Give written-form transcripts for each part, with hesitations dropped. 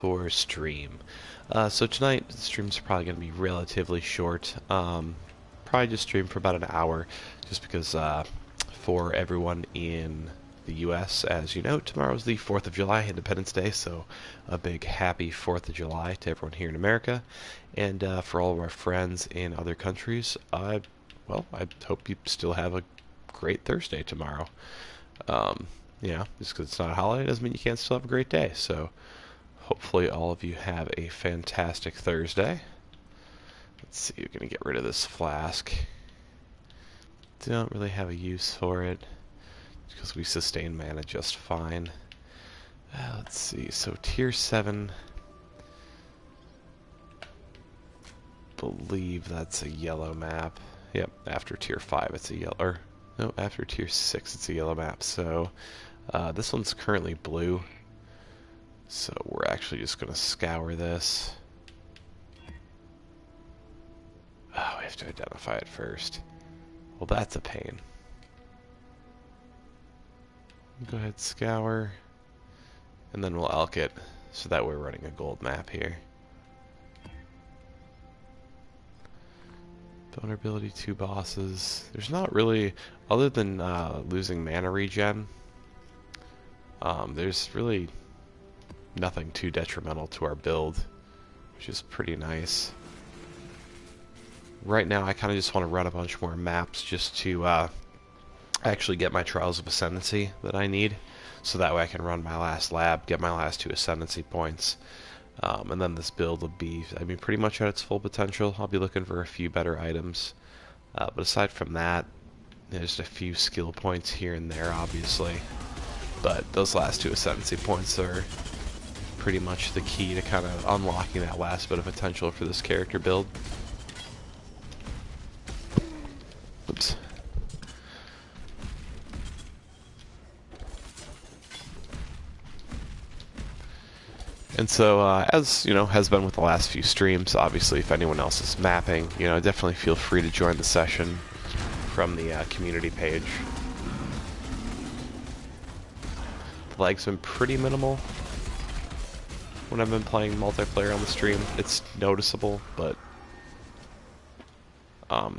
for stream. So tonight the stream's probably going to be relatively short. Probably just stream for about an hour, just because for everyone in the U.S., as you know, tomorrow's the 4th of July, Independence Day, so a big happy 4th of July to everyone here in America. And for all of our friends in other countries, I hope you still have a great Thursday tomorrow. Just because it's not a holiday doesn't mean you can't still have a great day. So hopefully all of you have a fantastic Thursday. Let's see, you're going to get rid of this flask. Don't really have a use for it, because we sustain mana just fine. Let's see, so tier 7, believe that's a yellow map. Yep, after tier 5 it's a yellow, or no, after tier 6 it's a yellow map. So this one's currently blue, so we're actually just going to scour this. Oh, we have to identify it first. Well, that's a pain. Go ahead, scour, and then we'll elk it, so that we're running a gold map here. Vulnerability 2 bosses. There's not really, other than losing mana regen, there's really nothing too detrimental to our build, which is pretty nice. Right now I kind of just want to run a bunch more maps just to actually get my Trials of Ascendancy that I need, so that way I can run my last lab, get my last 2 Ascendancy points, and then this build will be, pretty much at its full potential. I'll be looking for a few better items, but aside from that, there's a few skill points here and there, obviously, but those last 2 Ascendancy points are pretty much the key to kind of unlocking that last bit of potential for this character build. Oops. And so, as you know, has been with the last few streams, obviously, if anyone else is mapping, definitely feel free to join the session from the community page. The lag's been pretty minimal when I've been playing multiplayer on the stream. It's noticeable, but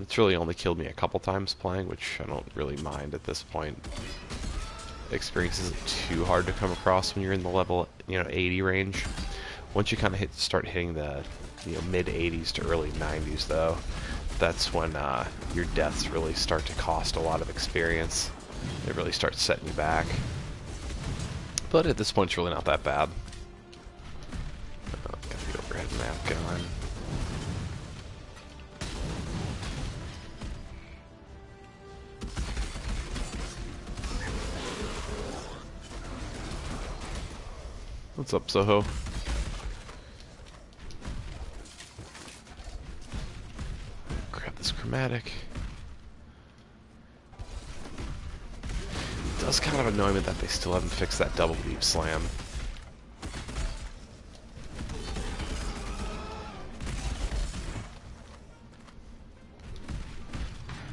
it's really only killed me a couple times playing, which I don't really mind at this point. Experience isn't too hard to come across when you're in the level 80 range. Once you kind of start hitting the mid 80s to early 90s, though, that's when your deaths really start to cost a lot of experience. It really starts setting you back. But at this point, it's really not that bad. Got the overhead map going. What's up, Soho? Grab this chromatic. It does kind of annoy me that they still haven't fixed that double leap slam.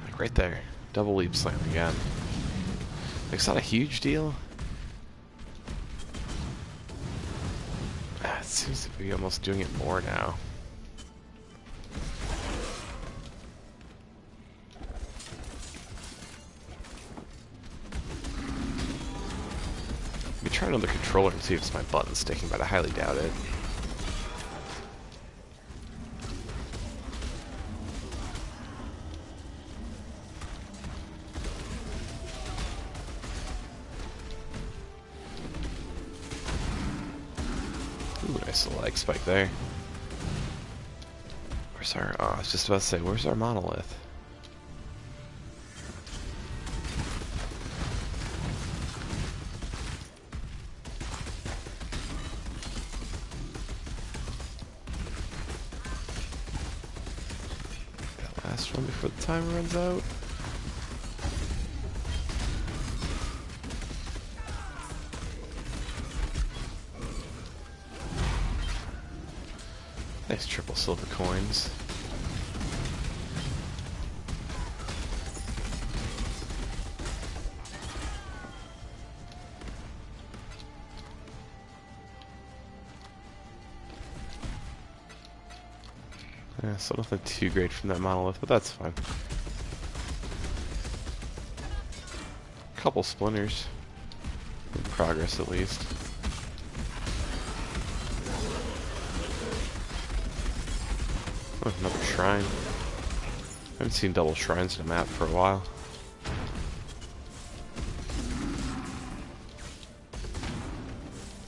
Like right there. Double leap slam again. Like, it's not a huge deal. It seems to be almost doing it more now. Let me try another controller and see if it's my button sticking, but I highly doubt it. Ooh, nice little leg spike there. Where's our... Oh, I was just about to say, where's our monolith? That last one before the timer runs out. Nice triple silver coins. Yeah, so nothing too great from that monolith, but that's fine. Couple splinters. In progress, at least. Oh, another shrine. I haven't seen double shrines in a map for a while.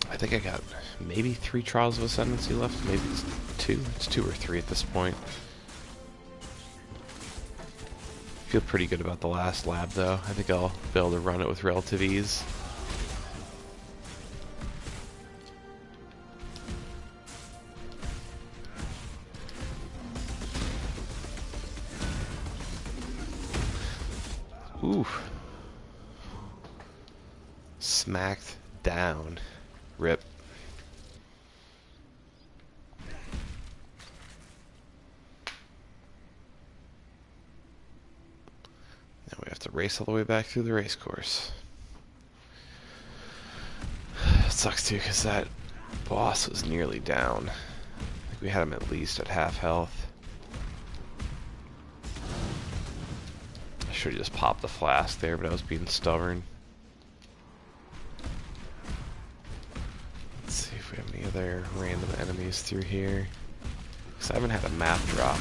I think I got maybe 3 Trials of Ascendancy left. Maybe it's 2. It's 2 or 3 at this point. Feel pretty good about the last lab, though. I think I'll be able to run it with relative ease. Ooh. Smacked down. Rip. Now we have to race all the way back through the race course. It sucks too, because that boss was nearly down. I think we had him at least at half health. I should have just popped the flask there, but I was being stubborn. Let's see if we have any other random enemies through here. Because I haven't had a map drop.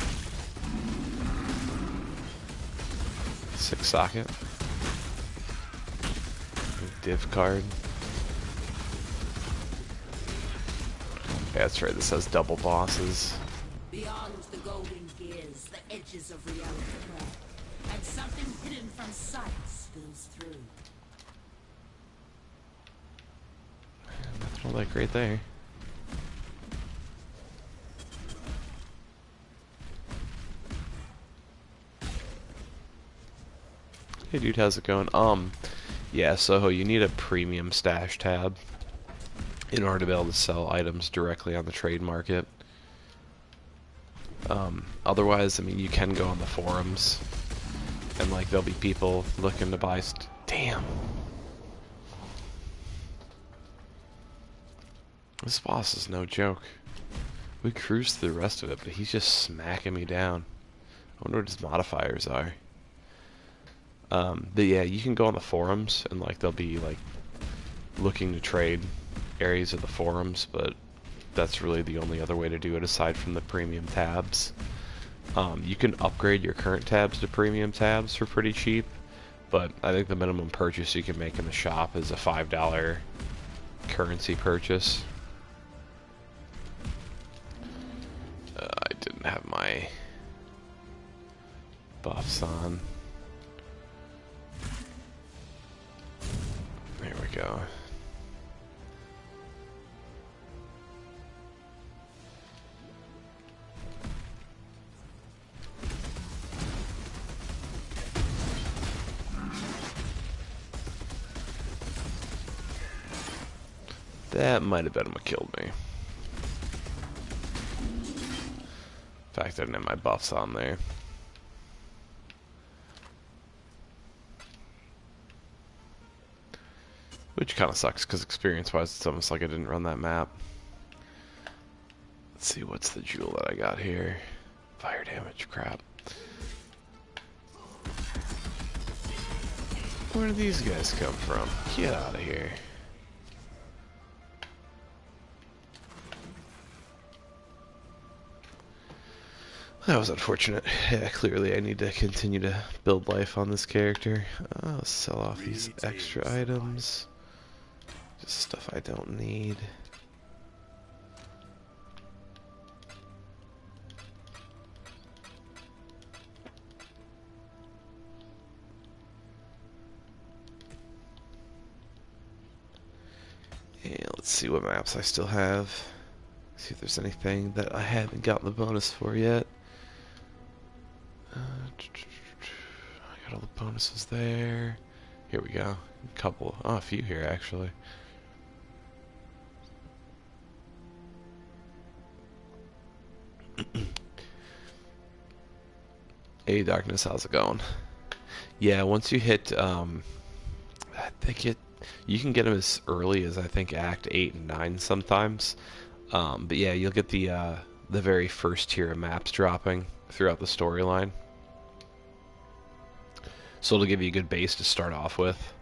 6 socket. Div card. Yeah, that's right, this has double bosses. Beyond the golden gears, the edges of reality crack, and something hidden from sight spills through. Nothing all that great there. Hey dude, how's it going? Yeah, so you need a premium stash tab in order to be able to sell items directly on the trade market. Otherwise, I mean, you can go on the forums, and like there'll be people looking to buy damn. This boss is no joke. We cruised through the rest of it, but he's just smacking me down. I wonder what his modifiers are. But yeah, you can go on the forums, and like they'll be like looking to trade areas of the forums, but that's really the only other way to do it aside from the premium tabs. You can upgrade your current tabs to premium tabs for pretty cheap, but I think the minimum purchase you can make in the shop is a $5 currency purchase. I didn't have my buffs on. There we go. That might have been what killed me. In fact, I didn't have my buffs on there. Which kind of sucks, because experience-wise, it's almost like I didn't run that map. Let's see, what's the jewel that I got here? Fire damage, crap. Where do these guys come from? Get out of here. That was unfortunate. Yeah, clearly I need to continue to build life on this character. I'll sell off these extra items. Just stuff I don't need. And let's see what maps I still have. See if there's anything that I haven't gotten the bonus for yet. I got all the bonuses there. Here we go. A couple. Oh, a few here actually. Hey Darkness, how's it going? Yeah, once you hit, I think you can get them as early as I think Act 8 and 9 sometimes. But yeah, you'll get the the very first tier of maps dropping throughout the storyline. So it'll give you a good base to start off with.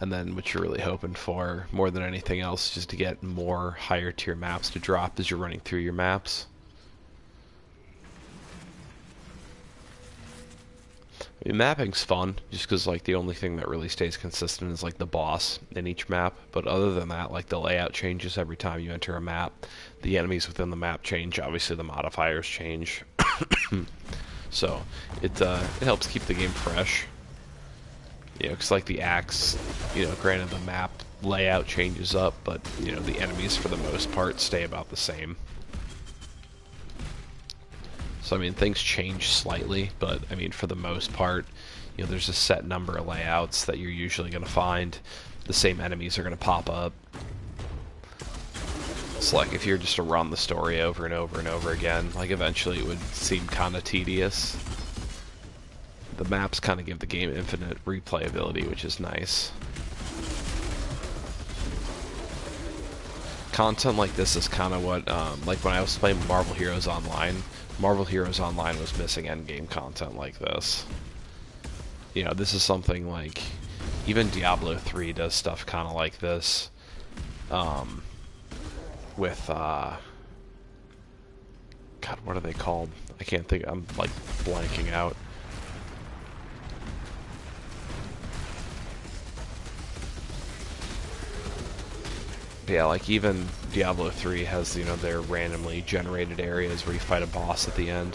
And then what you're really hoping for, more than anything else, just to get more higher tier maps to drop as you're running through your maps. I mean, mapping's fun, just because like the only thing that really stays consistent is like the boss in each map. But other than that, like the layout changes every time you enter a map. The enemies within the map change. Obviously, the modifiers change. So it helps keep the game fresh. You know, because like the axe, you know, granted the map layout changes up, but you know the enemies for the most part stay about the same. So I mean things change slightly, but I mean for the most part, you know, there's a set number of layouts that you're usually going to find. The same enemies are going to pop up. It's like if you're just to run the story over and over and over again, like eventually it would seem kind of tedious. The maps kind of give the game infinite replayability, which is nice. Content like this is kind of what, like when I was playing Marvel Heroes Online was missing endgame content like this. You know, this is something like, even Diablo 3 does stuff kind of like this. With, God, what are they called? I can't think, I'm like blanking out. Yeah, like even Diablo 3 has, you know, their randomly generated areas where you fight a boss at the end.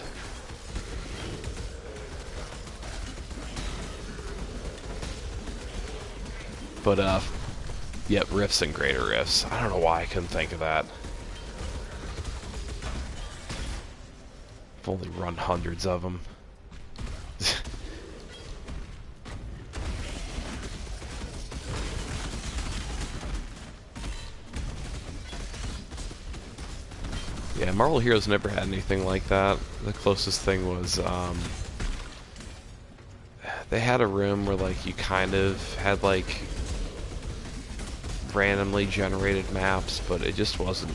But, yep, rifts and greater rifts. I don't know why I couldn't think of that. I've only run hundreds of them. Yeah, Marvel Heroes never had anything like that. The closest thing was, they had a room where, like, you kind of had, like, randomly generated maps, but it just wasn't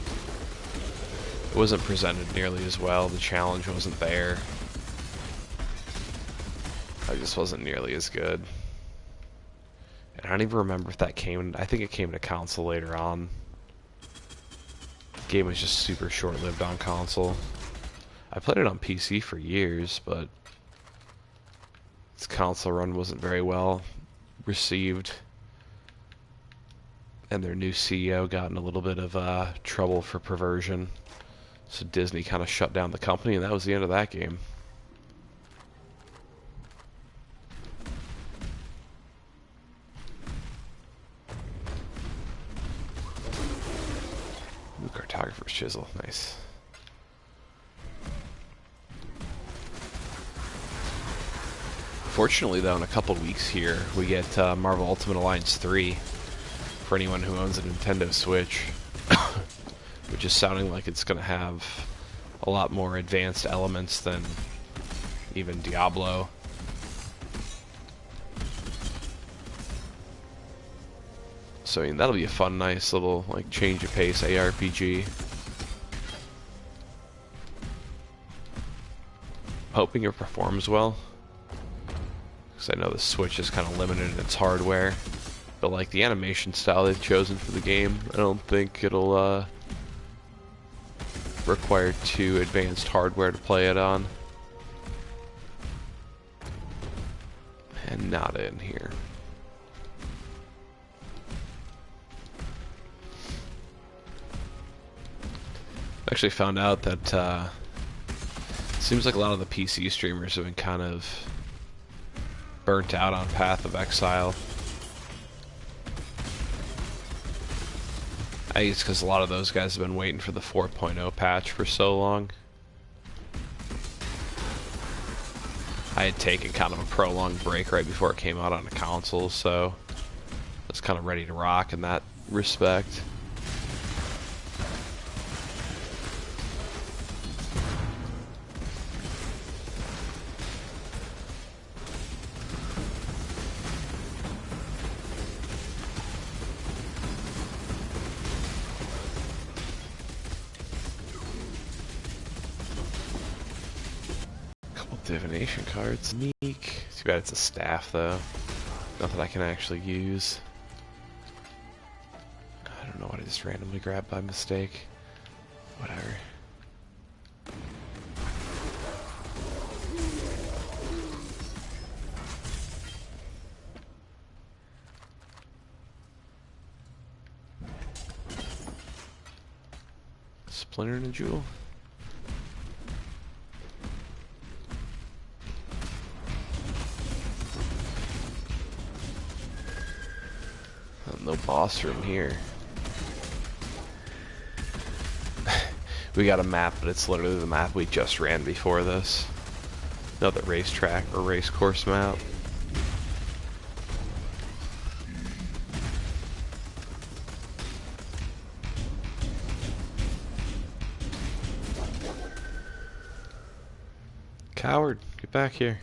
presented nearly as well. The challenge wasn't there. It just wasn't nearly as good. And I don't even remember if that came, I think it came to console later on. The game was just super short-lived on console. I played it on PC for years, but its console run wasn't very well received. And their new CEO got in a little bit of trouble for perversion. So Disney kind of shut down the company, and that was the end of that game. Ooh, Cartographer's chisel, nice. Fortunately, though, in a couple weeks here, we get Marvel Ultimate Alliance 3 for anyone who owns a Nintendo Switch, which is sounding like it's going to have a lot more advanced elements than even Diablo. So, I mean, that'll be a fun, nice little, like, change of pace ARPG. Hoping it performs well, because I know the Switch is kind of limited in its hardware. But, like, the animation style they've chosen for the game, I don't think it'll, require too advanced hardware to play it on. And not in here. I actually found out that, it seems like a lot of the PC streamers have been kind of burnt out on Path of Exile. I think it's because a lot of those guys have been waiting for the 4.0 patch for so long. I had taken kind of a prolonged break right before it came out on a console, so I was kind of ready to rock in that respect. divination cards. Meek. Too bad it's a staff though. Nothing I can actually use. I don't know what I just randomly grabbed by mistake. Whatever. Splinter and a jewel. No boss room here. We got a map, but it's literally the map we just ran before this. Another racetrack or race course map. Coward, get back here.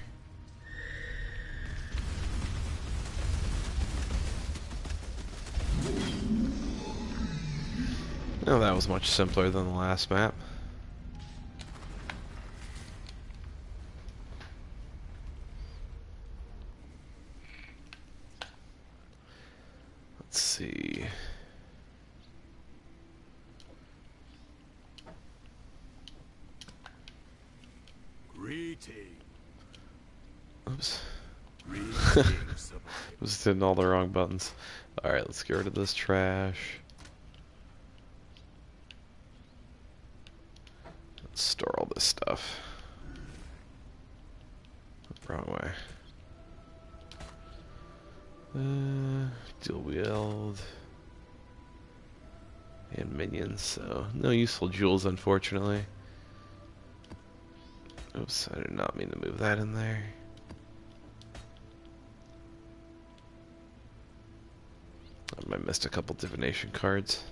Oh, that was much simpler than the last map. Let's see. Greetings. Oops. Greetings. Was hitting all the wrong buttons. Alright, let's get rid of this trash. Let's store all this stuff. Wrong way. Dual wield. And minions, so no useful jewels, unfortunately. Oops, I did not mean to move that in there. I missed a couple divination cards.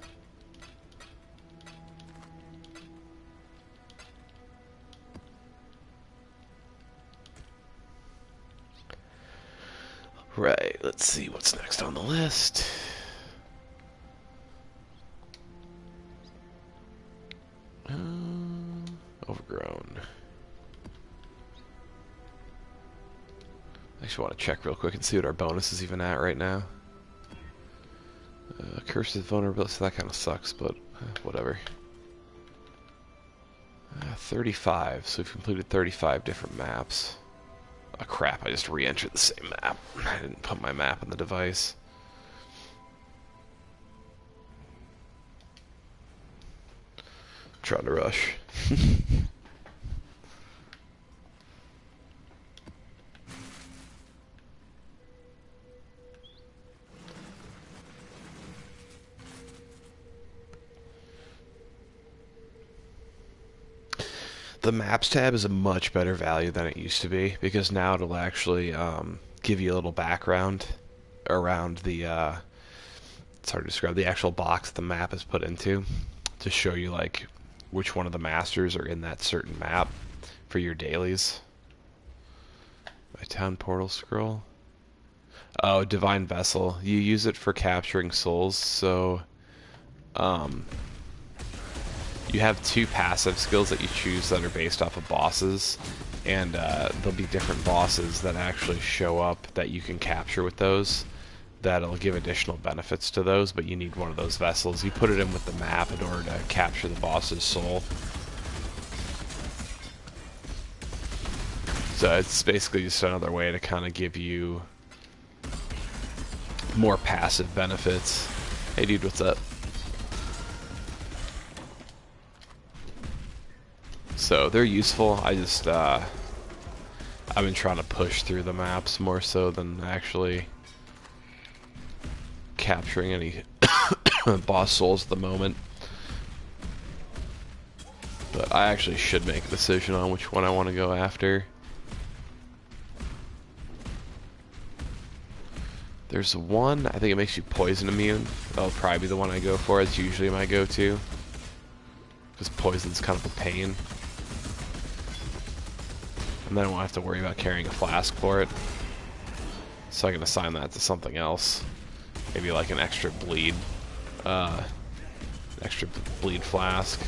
Right, let's see what's next on the list. Overgrown. I actually want to check real quick and see what our bonus is even at right now. Curses vulnerability, so that kind of sucks, but whatever. 35, so we've completed 35 different maps. Oh crap, I just re-entered the same map. I didn't put my map in the device. Trying to rush. The Maps tab is a much better value than it used to be, because now it'll actually give you a little background around the, it's hard to describe, the actual box the map is put into, to show you like which one of the masters are in that certain map for your dailies. My town portal scroll. Oh, Divine Vessel. You use it for capturing souls, so you have two passive skills that you choose that are based off of bosses, and there'll be different bosses that actually show up that you can capture with those. That'll give additional benefits to those, but you need one of those vessels. You put it in with the map in order to capture the boss's soul. So it's basically just another way to kind of give you more passive benefits. Hey dude, what's up? So they're useful. I just I've been trying to push through the maps more so than actually capturing any boss souls at the moment. But I actually should make a decision on which one I want to go after. There's one, I think it makes you poison immune. That'll probably be the one I go for. It's usually my go-to, because poison's kind of a pain. And then I won't have to worry about carrying a flask for it. So I can assign that to something else. Maybe like an extra bleed flask.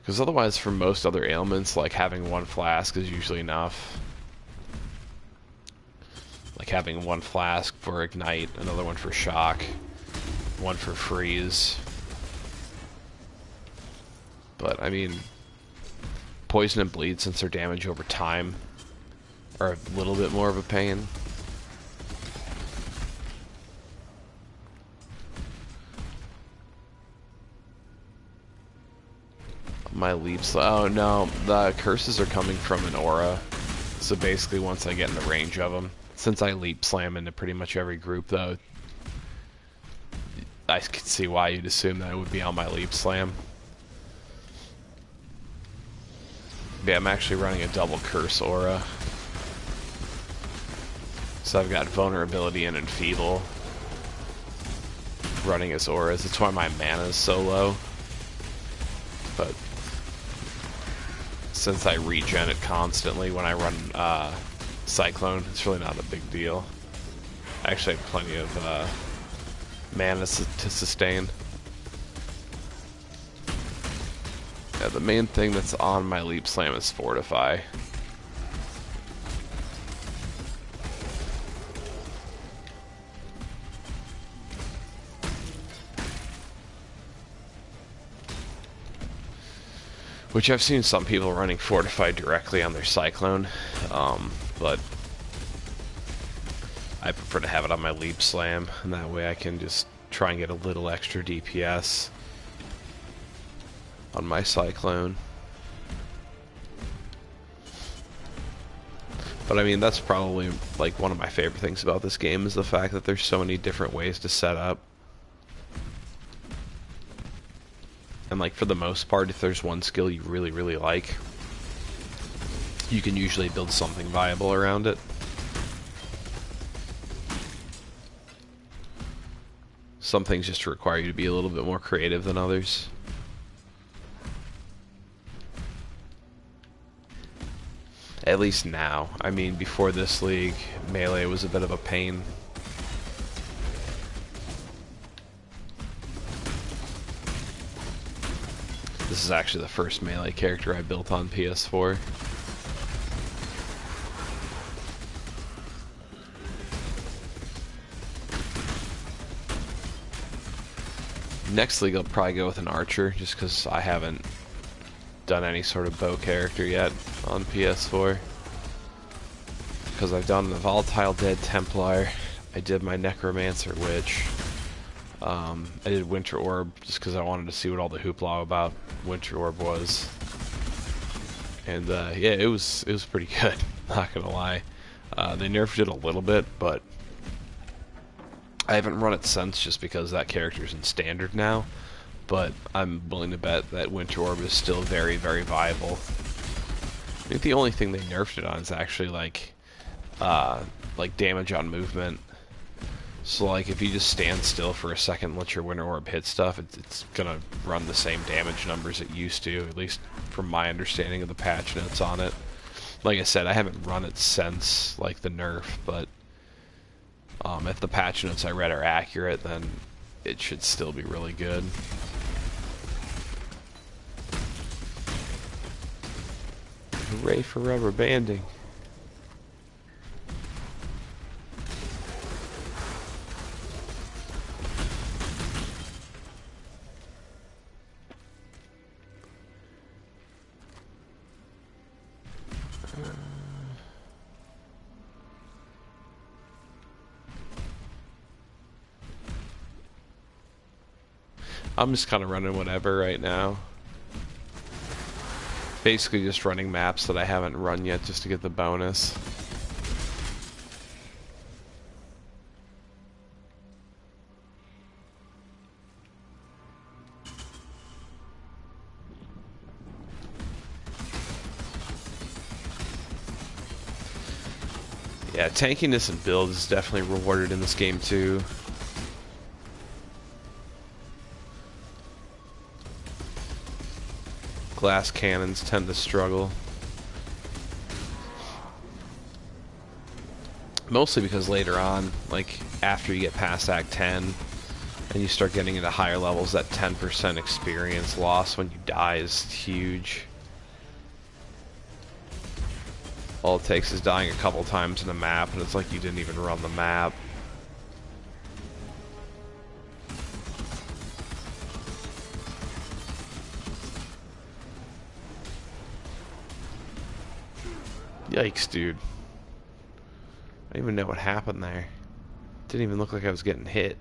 Because otherwise, for most other ailments, like having one flask is usually enough. Like having one flask for ignite, another one for shock, one for freeze. But I mean, poison and bleed, since their damage over time, are a little bit more of a pain. My leaps. Oh no, the curses are coming from an aura. So basically, once I get in the range of them, since I leap slam into pretty much every group, though, I could see why you'd assume that it would be on my leap slam. Yeah, I'm actually running a double curse aura. So I've got vulnerability and enfeeble running as auras. That's why my mana is so low. But since I regen it constantly when I run Cyclone, it's really not a big deal. I actually have plenty of mana to sustain. Yeah, the main thing that's on my leap slam is Fortify. Which I've seen some people running Fortify directly on their Cyclone, but I prefer to have it on my Leap Slam, and that way I can just try and get a little extra DPS on my Cyclone. But I mean, that's probably like one of my favorite things about this game, is the fact that there's so many different ways to set up. And like, for the most part, if there's one skill you really, really like, you can usually build something viable around it. Some things just require you to be a little bit more creative than others. At least now. I mean, before this league, melee was a bit of a pain. This is actually the first melee character I built on PS4. Next league I'll probably go with an archer, just because I haven't done any sort of bow character yet on PS4. Because I've done the Volatile Dead Templar, I did my Necromancer Witch, I did Winter Orb just because I wanted to see what all the hoopla about Winter Orb was. And yeah, it was pretty good, not gonna lie. They nerfed it a little bit, but I haven't run it since, just because that character's in standard now. But I'm willing to bet that Winter Orb is still very, very viable. I think the only thing they nerfed it on is actually like damage on movement. So like, if you just stand still for a second and let your Winter Orb hit stuff, it's gonna run the same damage numbers it used to, at least from my understanding of the patch notes on it. Like I said, I haven't run it since like the nerf, but if the patch notes I read are accurate, then it should still be really good. Hooray for rubber banding. I'm just kind of running whatever right now. Basically just running maps that I haven't run yet just to get the bonus. Yeah, tankiness and build is definitely rewarded in this game too. Glass cannons tend to struggle. Mostly because later on, like after you get past Act 10, and you start getting into higher levels, that 10% experience loss when you die is huge. All it takes is dying a couple times in a map, and it's like you didn't even run the map. Yikes, dude. I don't even know what happened there. Didn't even look like I was getting hit.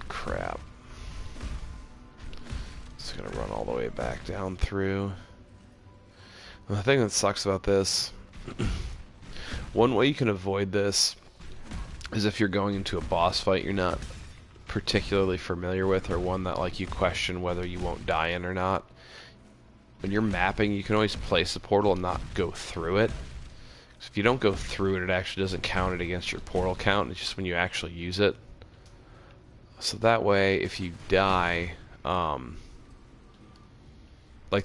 Crap. Just gonna run all the way back down through. And the thing that sucks about this, one way you can avoid this is if you're going into a boss fight you're not particularly familiar with, or one that like you question whether you won't die in or not. When you're mapping, you can always place the portal and not go through it. So if you don't go through it, it actually doesn't count it against your portal count. It's just when you actually use it. So that way, if you die, like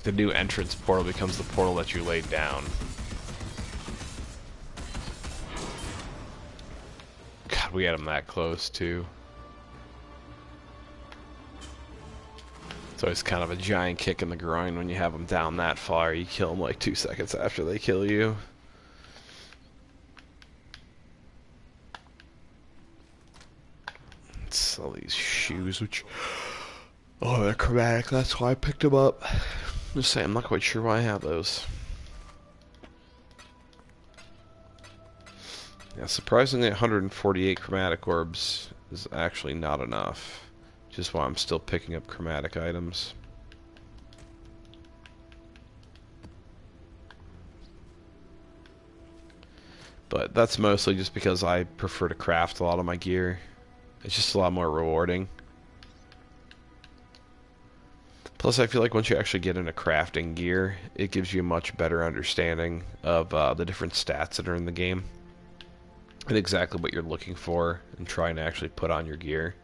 the new entrance portal becomes the portal that you laid down. God, we had him that close too. It's always kind of a giant kick in the groin when you have them down that far. You kill them like 2 seconds after they kill you. All these shoes, which, oh, they're chromatic. That's why I picked them up. Just saying, I'm not quite sure why I have those. Yeah, surprisingly, 148 chromatic orbs is actually not enough. Just why I'm still picking up chromatic items. But that's mostly just because I prefer to craft a lot of my gear. It's just a lot more rewarding. Plus, I feel like once you actually get into crafting gear, it gives you a much better understanding of the different stats that are in the game and exactly what you're looking for and trying to actually put on your gear.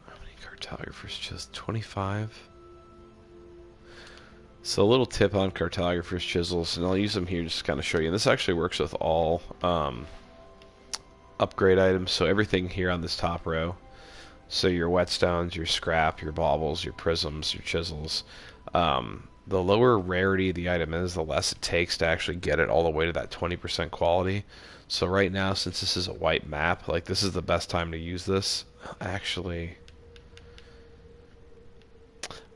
How many cartographers? Just 25? So a little tip on Cartographer's chisels, and I'll use them here just to kind of show you. And this actually works with all upgrade items, so everything here on this top row. So your whetstones, your scrap, your baubles, your prisms, your chisels. The lower rarity the item is, the less it takes to actually get it all the way to that 20% quality. So right now, since this is a white map, like this is the best time to use this. Actually,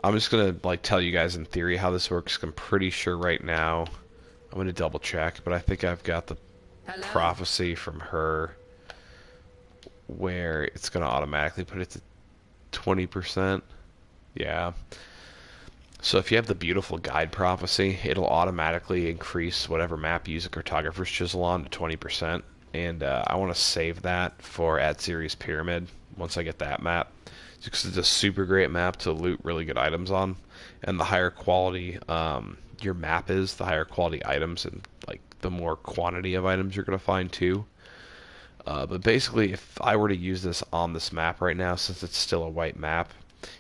I'm just gonna like tell you guys in theory how this works. I'm pretty sure right now, I'm gonna double check, but I think I've got the prophecy from her where it's gonna automatically put it to 20%. Yeah. So if you have the beautiful guide prophecy, it'll automatically increase whatever map you use a cartographer's chisel on to 20%. And I want to save that for at Series Pyramid once I get that map. Because it's a super great map to loot really good items on, and the higher quality your map is, the higher quality items and like the more quantity of items you're gonna find too. But basically, if I were to use this on this map right now, since it's still a white map,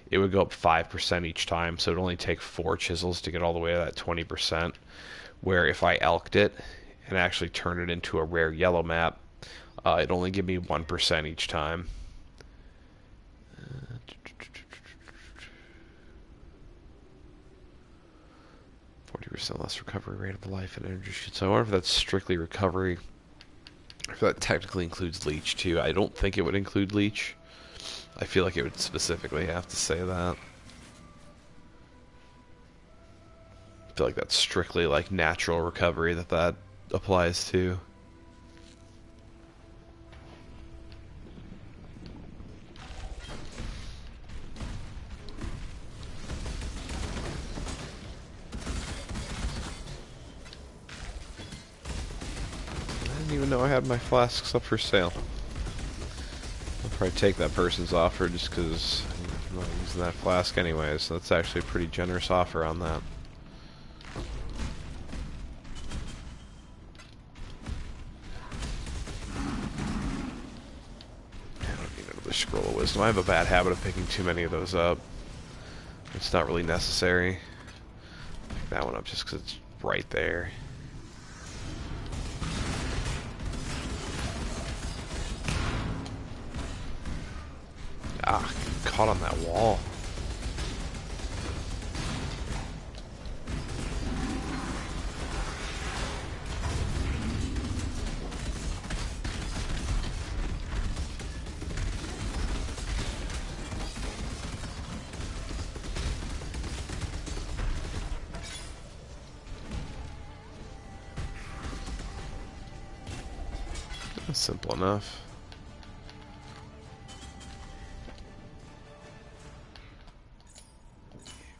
it would go up 5% each time, so it'd only take 4 chisels to get all the way to that 20%. Where if I elked it and actually turned it into a rare yellow map, it'd only give me 1% each time. 40% less recovery rate of life and energy. So I wonder if that's strictly recovery, if that technically includes leech too. I don't think it would include leech. I feel like it would specifically have to say that. I feel like that's strictly like natural recovery that applies to. I didn't even know I had my flasks up for sale. I'll probably take that person's offer just because I'm not using things in that flask anyways, so that's actually a pretty generous offer on that. I don't need another Scroll of Wisdom. I have a bad habit of picking too many of those up. It's not really necessary. Pick that one up just because it's right there. Ah, caught on that wall. That's simple enough.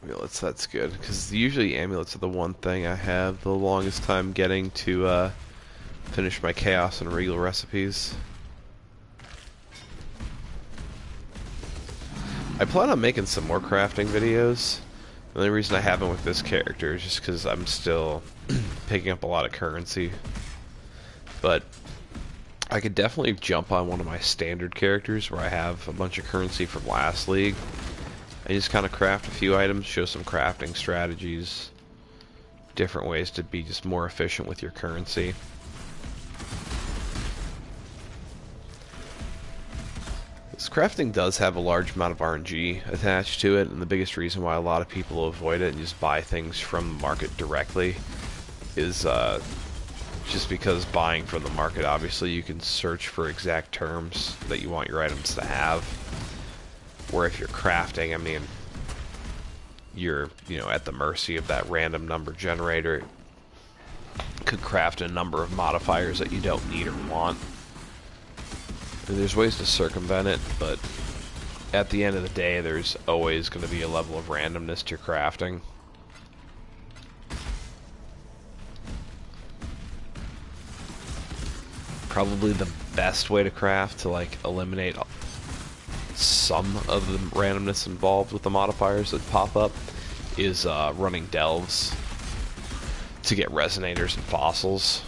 Amulets, that's good, because usually amulets are the one thing I have the longest time getting to finish my Chaos and Regal recipes. I plan on making some more crafting videos. The only reason I haven't with this character is just because I'm still picking up a lot of currency. But I could definitely jump on one of my standard characters where I have a bunch of currency from last league. I just kind of craft a few items, show some crafting strategies, different ways to be just more efficient with your currency. This crafting does have a large amount of RNG attached to it, and the biggest reason why a lot of people avoid it and just buy things from the market directly is just because buying from the market, obviously you can search for exact terms that you want your items to have. Where if you're crafting, I mean, you're, at the mercy of that random number generator. It could craft a number of modifiers that you don't need or want. And there's ways to circumvent it, but at the end of the day, there's always going to be a level of randomness to your crafting. Probably the best way to craft to, eliminate some of the randomness involved with the modifiers that pop up is running delves to get resonators and fossils.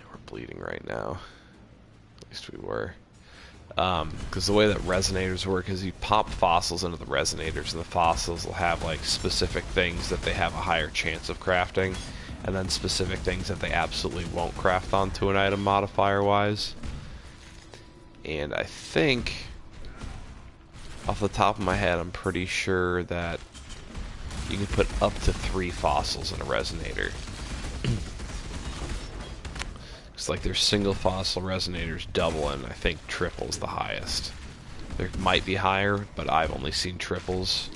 We're bleeding right now. At least we were. Because the way that resonators work is you pop fossils into the resonators, and the fossils will have specific things that they have a higher chance of crafting, and then specific things that they absolutely won't craft onto an item modifier wise. And I think, off the top of my head, I'm pretty sure that you can put up to 3 fossils in a resonator. Because there's single fossil resonators, double, and I think triple's the highest. There might be higher, but I've only seen triples.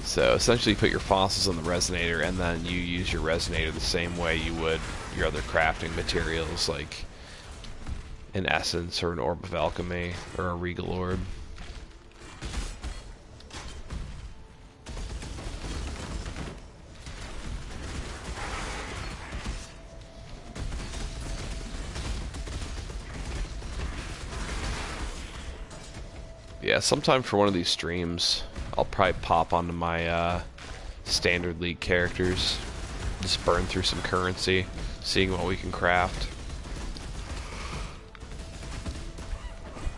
So essentially you put your fossils in the resonator, and then you use your resonator the same way you would your other crafting materials, like an essence or an orb of alchemy or a regal orb. Yeah, sometime for one of these streams, I'll probably pop onto my standard league characters, just burn through some currency, seeing what we can craft.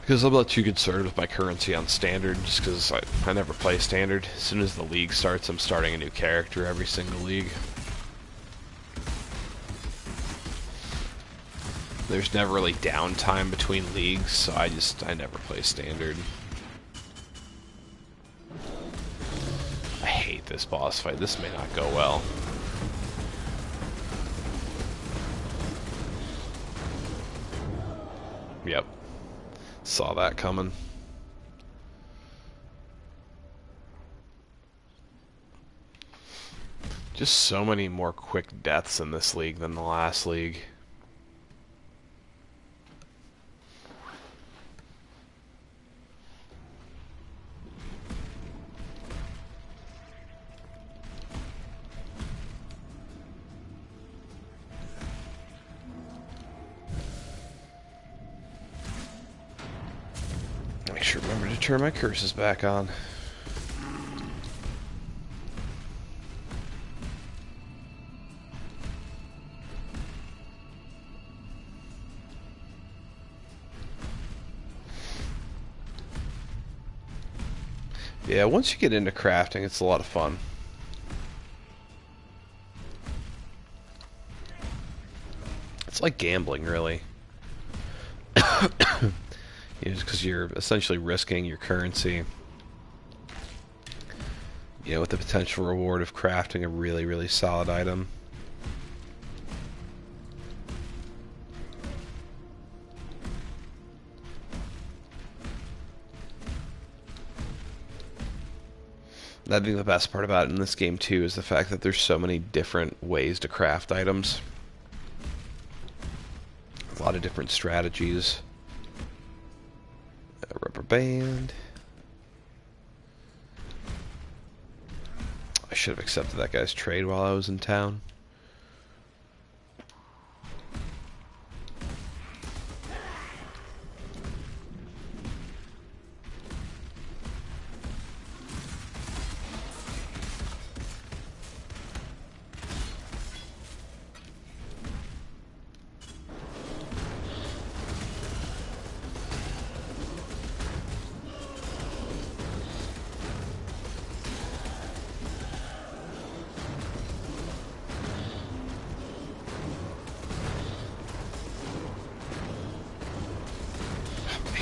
Because I'm not too concerned with my currency on standard, just because I never play standard. As soon as the league starts, I'm starting a new character every single league. There's never really downtime between leagues, so I never play standard. I hate this boss fight. This may not go well. Yep. Saw that coming. Just so many more quick deaths in this league than the last league. Make sure remember to turn my curses back on. Yeah, once you get into crafting, it's a lot of fun. It's like gambling, really. Because you're essentially risking your currency, with the potential reward of crafting a really, really solid item. I think the best part about it in this game, too, is the fact that there's so many different ways to craft items. A lot of different strategies. A rubber band. I should have accepted that guy's trade while I was in town.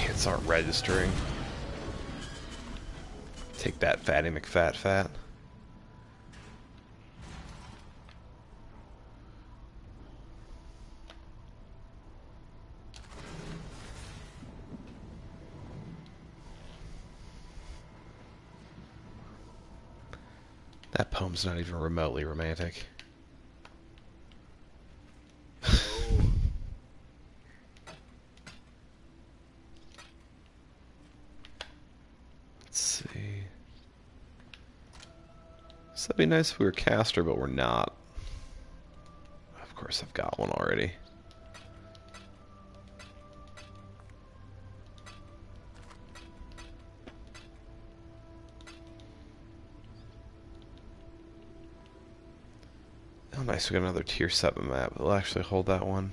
It's not registering. Take that, Fatty McFat. That poem's not even remotely romantic. Let's see. So that'd be nice if we were caster, but we're not. Of course, I've got one already. Oh, nice. We got another tier 7 map. It'll actually hold that one.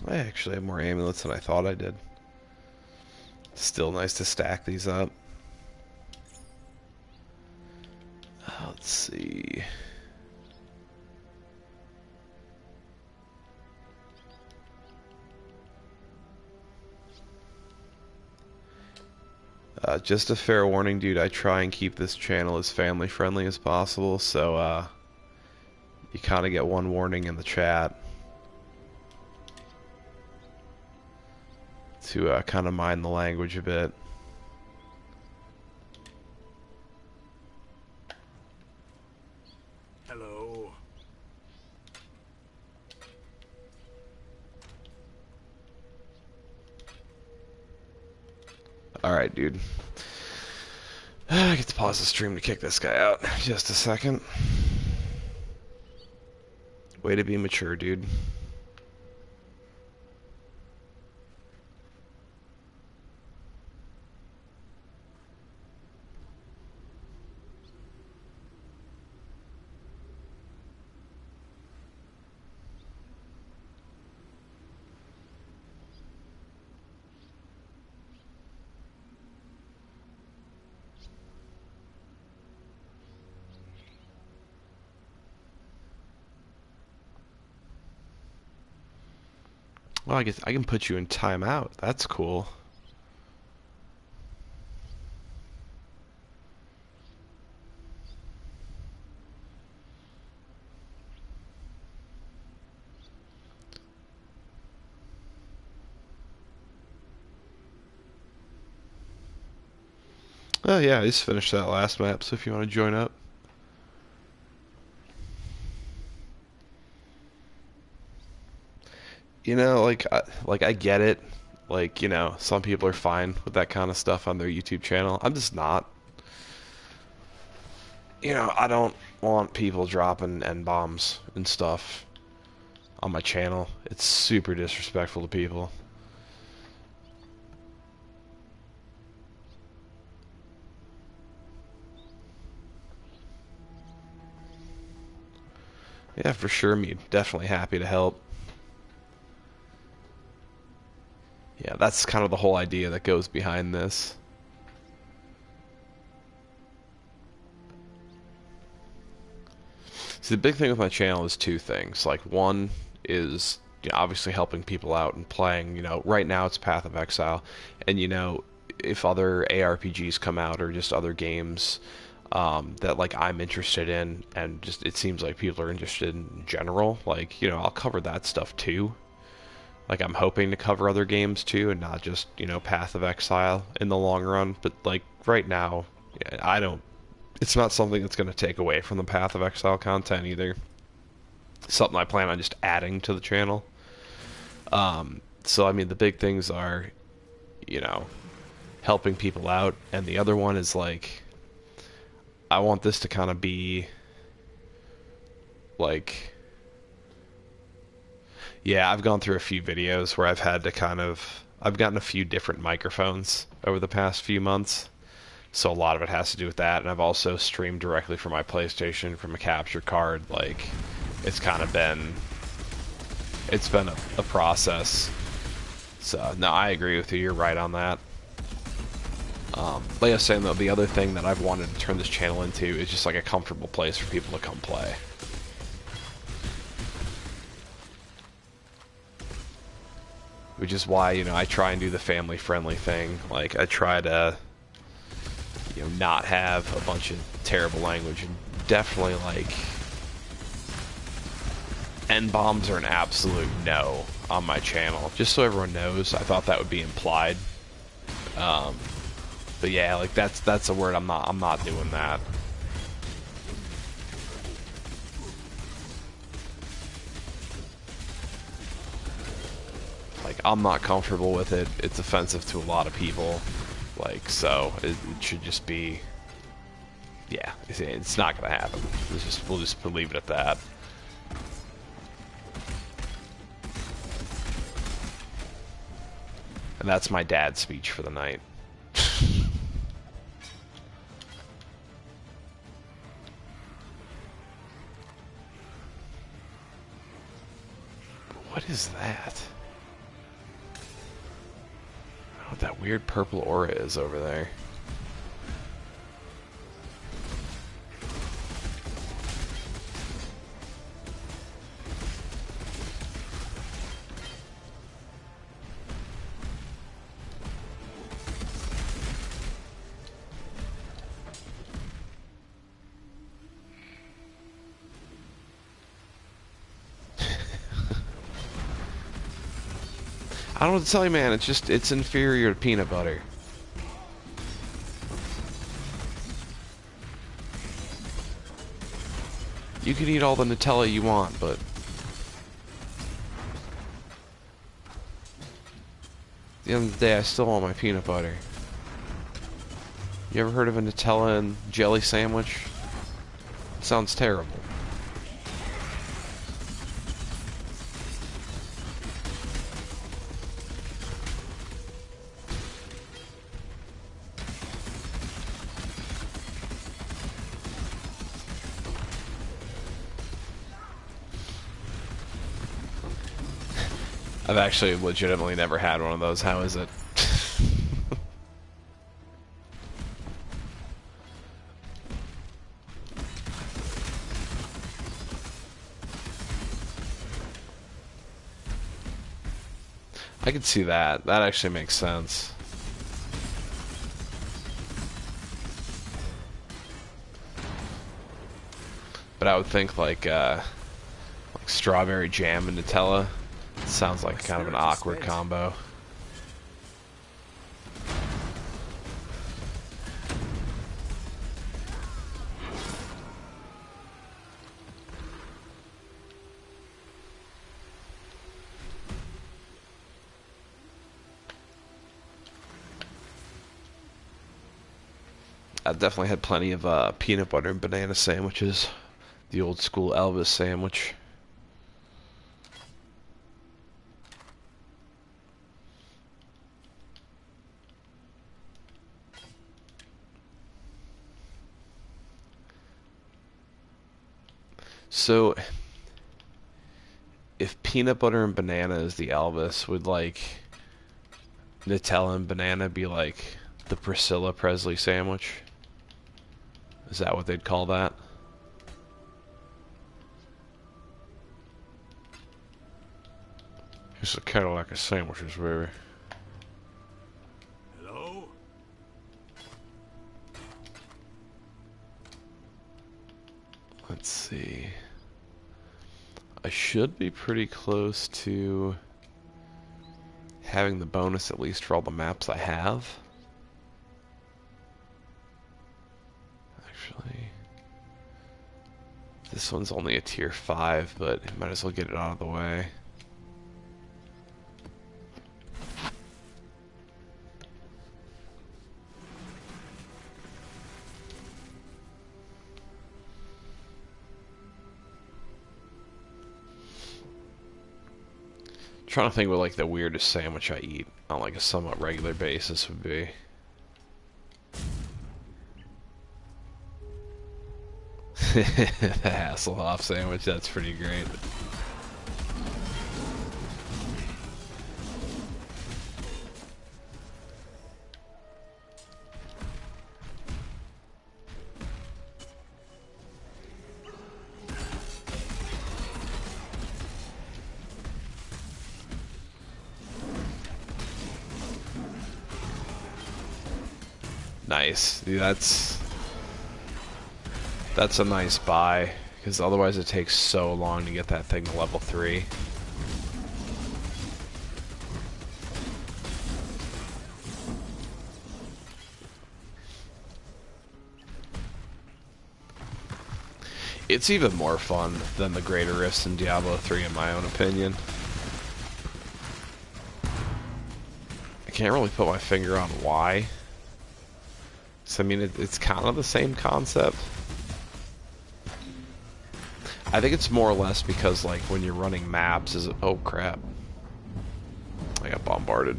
I actually have more amulets than I thought I did. Still nice to stack these up. Let's see. Just a fair warning, dude, I try and keep this channel as family friendly as possible, so you kind of get one warning in the chat to kind of mind the language a bit. Hello. Alright, dude. I get to pause the stream to kick this guy out. Just a second. Way to be mature, dude. Well, I guess I can put you in timeout. That's cool. Oh yeah, I just finished that last map, so if you want to join up. I get it. Some people are fine with that kind of stuff on their YouTube channel. I'm just not. I don't want people dropping N-bombs and stuff on my channel. It's super disrespectful to people. Yeah, for sure. I'm definitely happy to help. Yeah, that's kind of the whole idea that goes behind this. See, the big thing with my channel is two things. Like, one is, obviously helping people out and playing. Right now it's Path of Exile, and if other ARPGs come out or just other games that like I'm interested in, and just it seems like people are interested in general, like I'll cover that stuff too. Like, I'm hoping to cover other games too, and not just Path of Exile in the long run. But like right now, I don't. It's not something that's going to take away from the Path of Exile content either. It's something I plan on just adding to the channel. So I mean, the big things are, helping people out, and the other one is like, I want this to kind of be like, yeah, I've gone through a few videos where I've gotten a few different microphones over the past few months. So a lot of it has to do with that, and I've also streamed directly from my PlayStation from a capture card. Like, it's been a process. So no, I agree with you. You're right on that. Like I was saying though, the other thing that I've wanted to turn this channel into is just like a comfortable place for people to come play. Which is why I try and do the family-friendly thing. Like, I try to not have a bunch of terrible language, and definitely like N-bombs are an absolute no on my channel. Just so everyone knows, I thought that would be implied. But yeah, like that's a word I'm not doing that. Like, I'm not comfortable with it. It's offensive to a lot of people. Like, so it should just be, yeah, it's not gonna happen. We'll just leave it at that. And that's my dad's speech for the night. What is that? I don't know what that weird purple aura is over there. I don't know what to tell you, man. It's inferior to peanut butter. You can eat all the Nutella you want, but at the end of the day, I still want my peanut butter. You ever heard of a Nutella and jelly sandwich? It sounds terrible. I've actually legitimately never had one of those. How is it? I could see that. That actually makes sense. But I would think like strawberry jam and Nutella. Sounds like kind of an awkward combo. I've definitely had plenty of peanut butter and banana sandwiches. The old school Elvis sandwich. So, if peanut butter and banana is the Elvis, would like Nutella and banana be like the Priscilla Presley sandwich? Is that what they'd call that? It's kind of like a sandwiches, baby. Hello? Let's see. I should be pretty close to having the bonus at least for all the maps I have. Actually, this one's only a tier 5, but I might as well get it out of the way. Trying to think what like the weirdest sandwich I eat on like a somewhat regular basis would be. The Hasselhoff sandwich, that's pretty great. Nice. Dude, that's a nice buy, because otherwise it takes so long to get that thing to level 3. It's even more fun than the Greater Rifts in Diablo 3 in my own opinion. I can't really put my finger on why. So, I mean, it's kind of the same concept. I think it's more or less because, like, when you're running maps, oh crap. I got bombarded.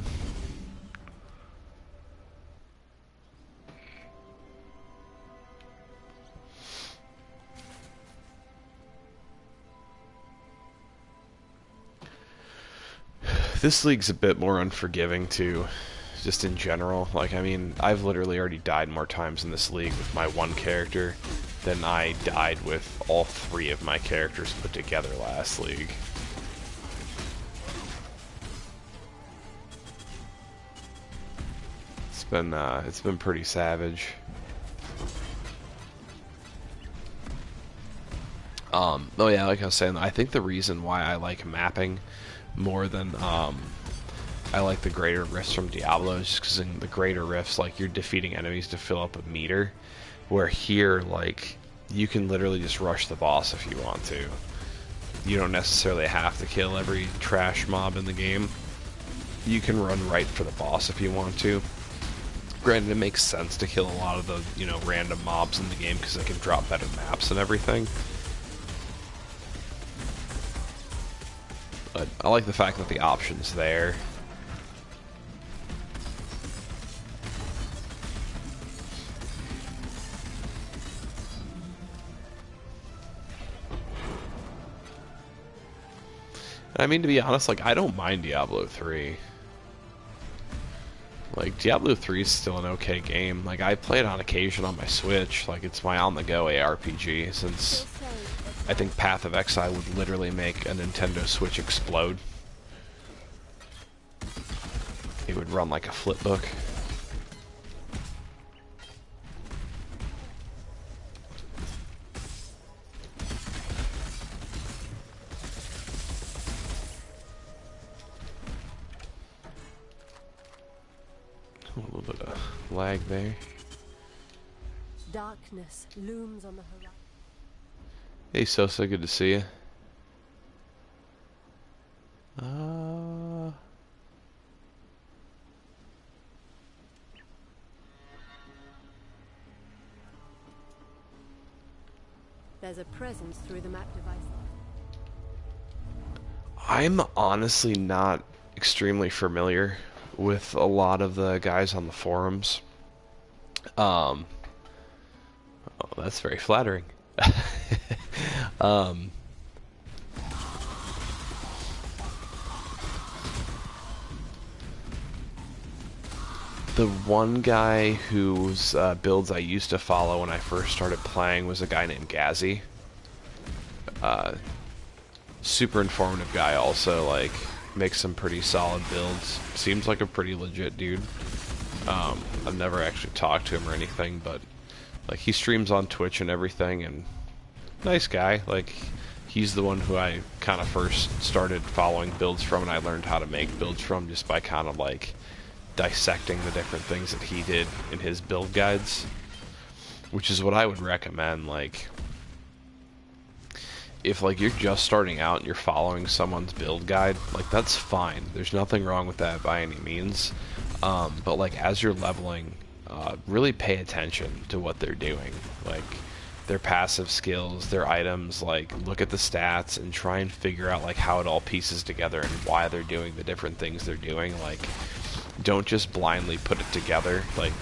This league's a bit more unforgiving, too. Just in general. Like, I mean, I've literally already died more times in this league with my one character than I died with all 3 of my characters put together last league. It's been pretty savage. Oh yeah, like I was saying, I think the reason why I like mapping more than I like the Greater Rifts from Diablo is just because in the Greater Rifts, like, you're defeating enemies to fill up a meter, where here, like, you can literally just rush the boss if you want to. You don't necessarily have to kill every trash mob in the game. You can run right for the boss if you want to. Granted, it makes sense to kill a lot of the, you know, random mobs in the game because they can drop better maps and everything. But I like the fact that the option's there. I mean, to be honest, like, I don't mind Diablo 3. Like, Diablo 3 is still an okay game. Like, I play it on occasion on my Switch. Like, it's my on-the-go ARPG, since I think Path of Exile would literally make a Nintendo Switch explode. It would run like a flipbook. A little bit of lag there. Darkness looms on the horizon. Hey Sosa, good to see you. There's a presence through the map device. I'm honestly not extremely familiar with a lot of the guys on the forums. Oh, that's very flattering. Um, the one guy whose builds I used to follow when I first started playing was a guy named Gazzy. Super informative guy also, like, makes some pretty solid builds. Seems like a pretty legit dude. I've never actually talked to him or anything, but like he streams on Twitch and everything, and nice guy. Like, he's the one who I kind of first started following builds from, and I learned how to make builds from just by kind of like dissecting the different things that he did in his build guides, which is what I would recommend. Like, if like you're just starting out and you're following someone's build guide, like that's fine. There's nothing wrong with that by any means. But like as you're leveling, really pay attention to what they're doing. Like their passive skills, their items, like look at the stats and try and figure out like how it all pieces together and why they're doing the different things they're doing. Like, don't just blindly put it together. Like,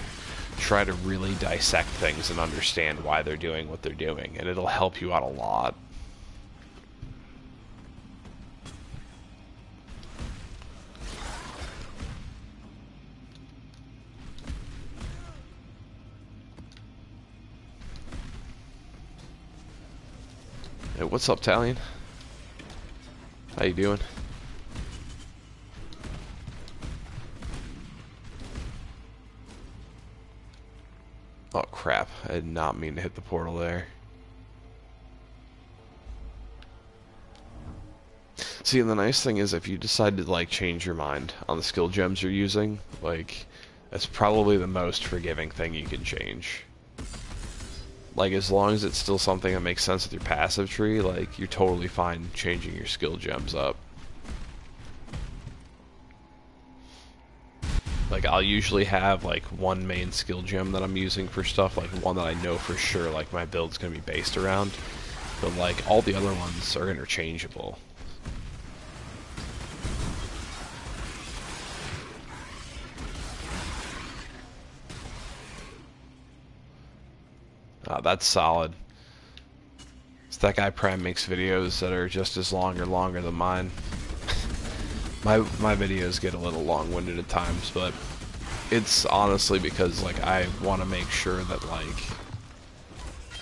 try to really dissect things and understand why they're doing what they're doing, and it'll help you out a lot. Hey, what's up, Talion? How you doing? Oh crap, I did not mean to hit the portal there. See, and the nice thing is if you decide to like change your mind on the skill gems you're using, like, that's probably the most forgiving thing you can change. Like, as long as it's still something that makes sense with your passive tree, like, you're totally fine changing your skill gems up. Like, I'll usually have, like, one main skill gem that I'm using for stuff, like, one that I know for sure, like, my build's gonna be based around. But, like, all the other ones are interchangeable. That's solid. So that guy Prime makes videos that are just as long or longer than mine. my videos get a little long-winded at times, but it's honestly because like I want to make sure that like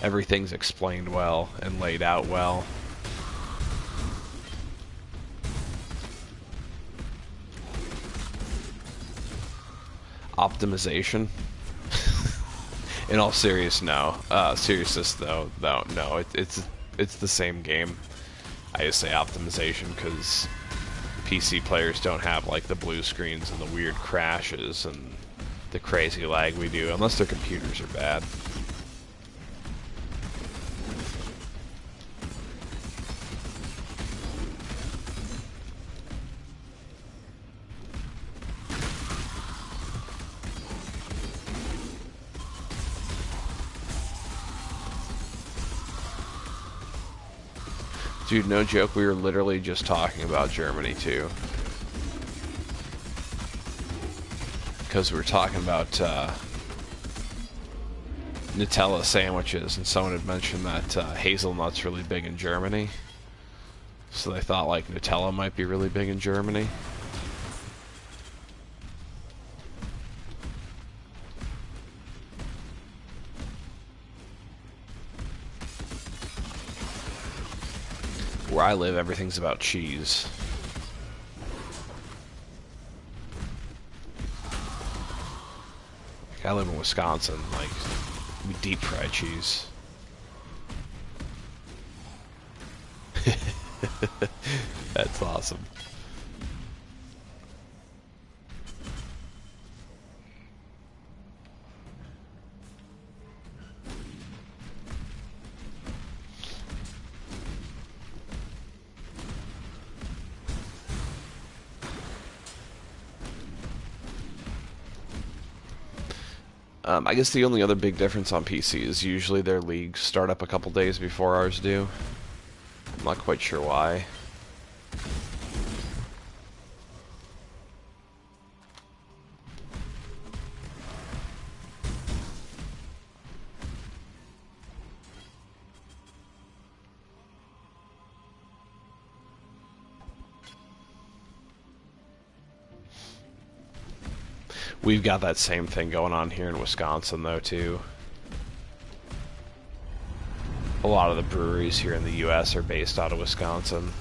everything's explained well and laid out well. Optimization. In all seriousness though, no, it's the same game. I just say optimization because PC players don't have like the blue screens and the weird crashes and the crazy lag we do, unless their computers are bad. Dude, no joke, we were literally just talking about Germany, too. Because we were talking about Nutella sandwiches, and someone had mentioned that hazelnut's really big in Germany. So they thought, like, Nutella might be really big in Germany. Where I live, everything's about cheese. Like, I live in Wisconsin, like, we deep fry cheese. That's awesome. I guess the only other big difference on PC is usually their leagues start up a couple days before ours do. I'm not quite sure why. We've got that same thing going on here in Wisconsin, though, too. A lot of the breweries here in the U.S. are based out of Wisconsin.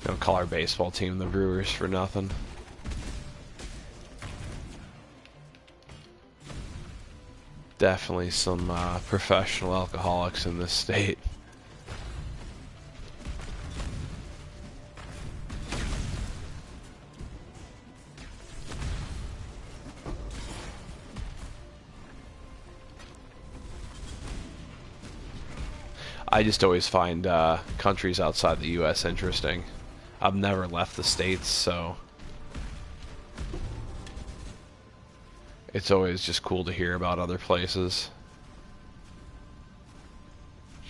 Don't call our baseball team the Brewers for nothing. Definitely some professional alcoholics in this state. I just always find countries outside the U.S. interesting. I've never left the States, so it's always just cool to hear about other places.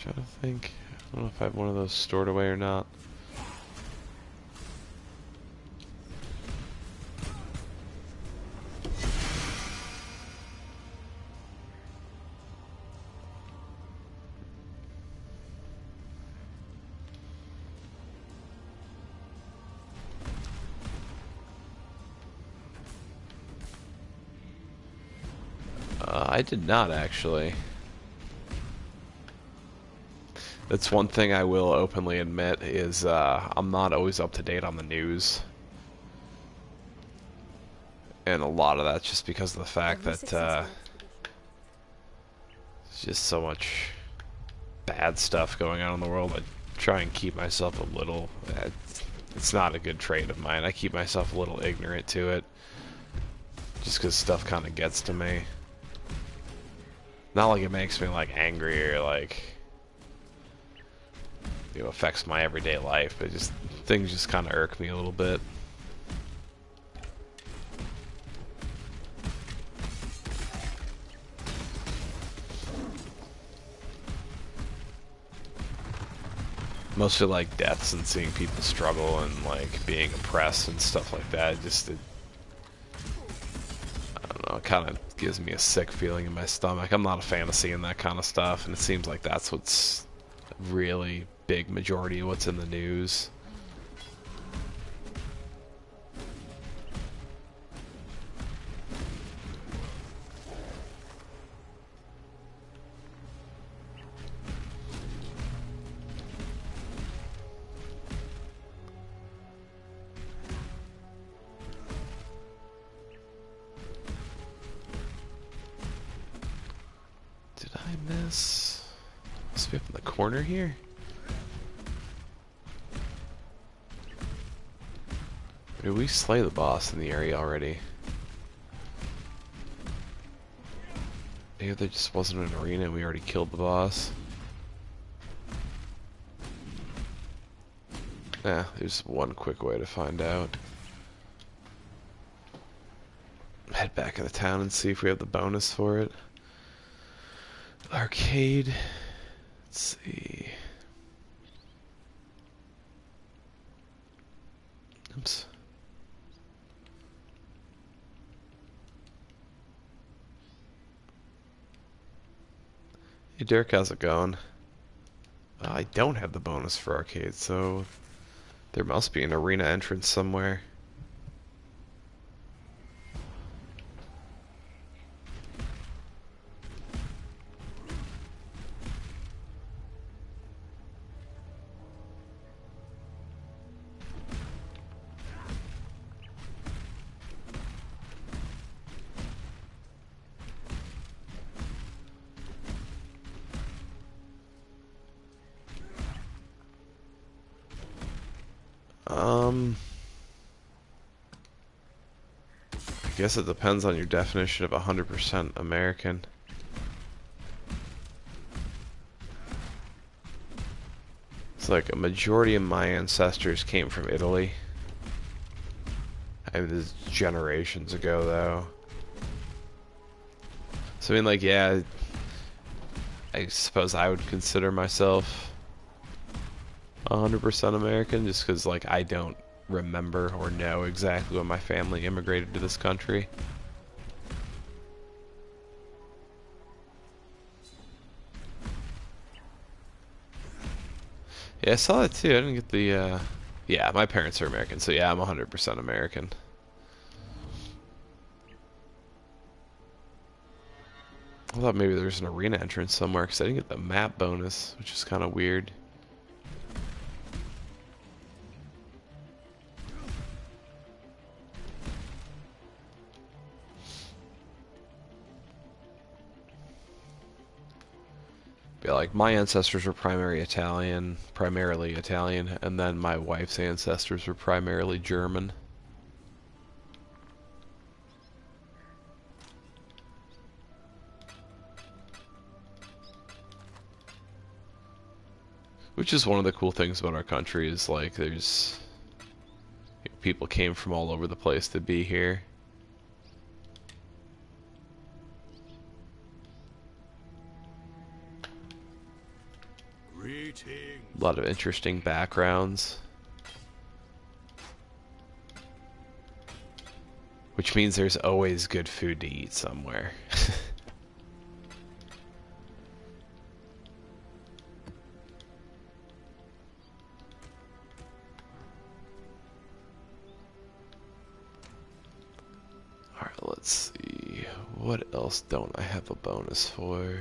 Trying to think. I don't know if I have one of those stored away or not. I did not, actually. That's one thing I will openly admit is I'm not always up to date on the news. And a lot of that's just because of the fact that there's just so much bad stuff going on in the world. I try and keep myself a little... It's not a good trait of mine. I keep myself a little ignorant to it. Just because stuff kind of gets to me. Not like it makes me like angry or like, you know, affects my everyday life, but just things just kind of irk me a little bit. Mostly like deaths and seeing people struggle and like being oppressed and stuff like that. I don't know, it kind of gives me a sick feeling in my stomach. I'm not a fan of seeing that kind of stuff, and it seems like that's what's really big majority of what's in the news. Must be up in the corner here. Or did we slay the boss in the area already? Maybe there just wasn't an arena and we already killed the boss. Yeah, there's one quick way to find out. Head back in the town and see if we have the bonus for it. Arcade. Let's see. Oops. Hey Dirk, how's it going? I don't have the bonus for arcade, so there must be an arena entrance somewhere. I guess it depends on your definition of 100% American. It's like a majority of my ancestors came from Italy. I mean, this is generations ago, though. So, I mean, like, yeah, I suppose I would consider myself 100% American, just because, like, I don't remember or know exactly when my family immigrated to this country. Yeah, I saw that too. I didn't get the, yeah, my parents are American, so yeah, I'm 100% American. I thought maybe there's an arena entrance somewhere because I didn't get the map bonus, which is kind of weird. Yeah, like my ancestors were primarily Italian, and then my wife's ancestors were primarily German. Which is one of the cool things about our country is like there's people came from all over the place to be here. A lot of interesting backgrounds. Which means there's always good food to eat somewhere. Alright, let's see. What else don't I have a bonus for?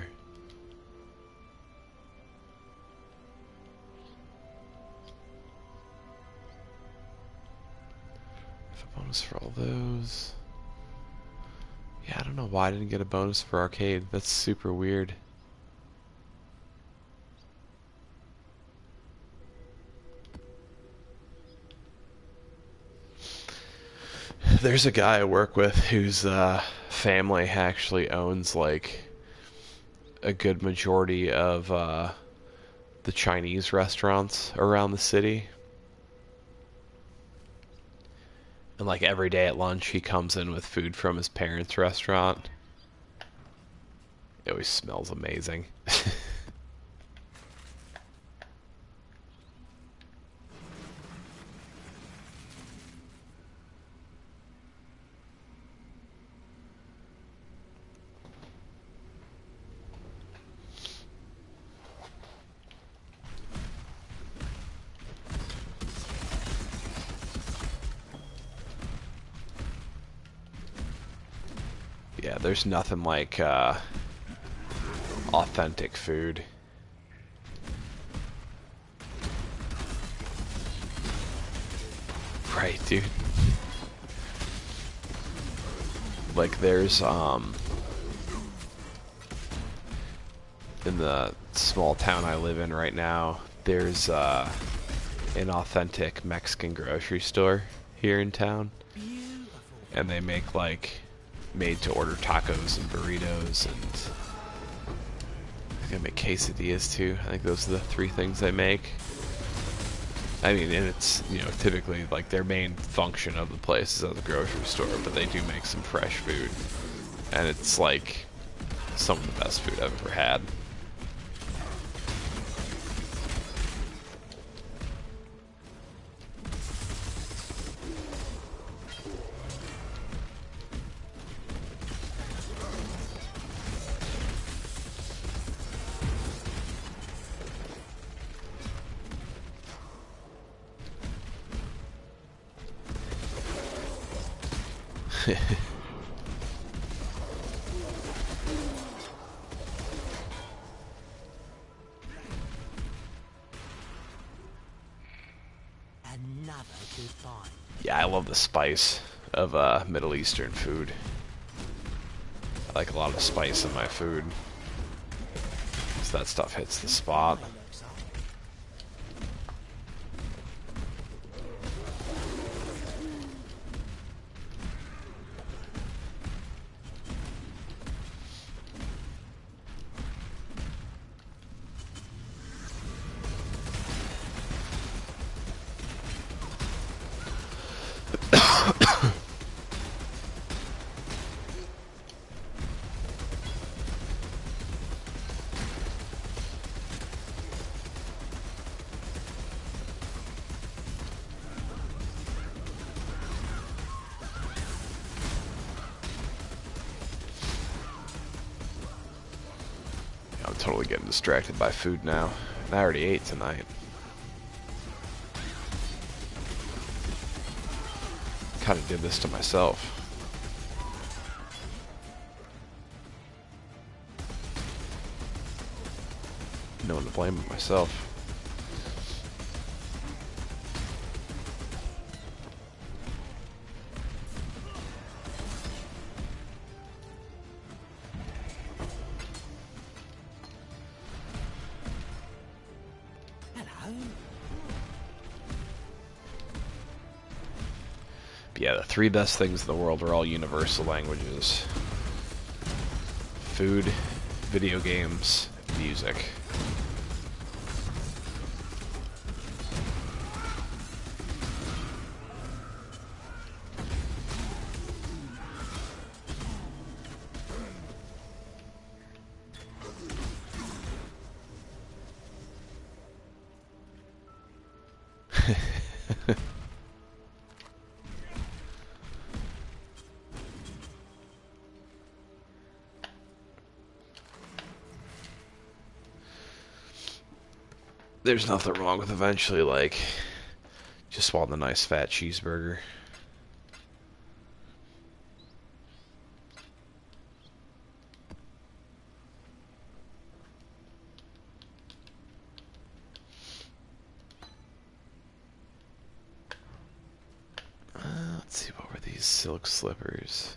Bonus for all those. Yeah, I don't know why I didn't get a bonus for arcade. That's super weird. There's a guy I work with whose family actually owns like a good majority of the Chinese restaurants around the city. And like every day at lunch he comes in with food from his parents' restaurant. It always smells amazing. Yeah, there's nothing like authentic food. Right, dude. Like there's in the small town I live in right now, there's an authentic Mexican grocery store here in town. And they make like made to order tacos and burritos, and I think they make quesadillas too. I think those are the three things they make. I mean, and it's, you know, typically like their main function of the place is as a grocery store, but they do make some fresh food, and it's like some of the best food I've ever had. Yeah, I love the spice of Middle Eastern food. I like a lot of spice in my food, so that stuff hits the spot. I'm totally getting distracted by food now. I already ate tonight. Kind of did this to myself. No one to blame but myself. But yeah, the three best things in the world are all universal languages. Food, video games, music. There's nothing wrong with eventually, like, just wanting a nice fat cheeseburger. Let's see, what were these silk slippers?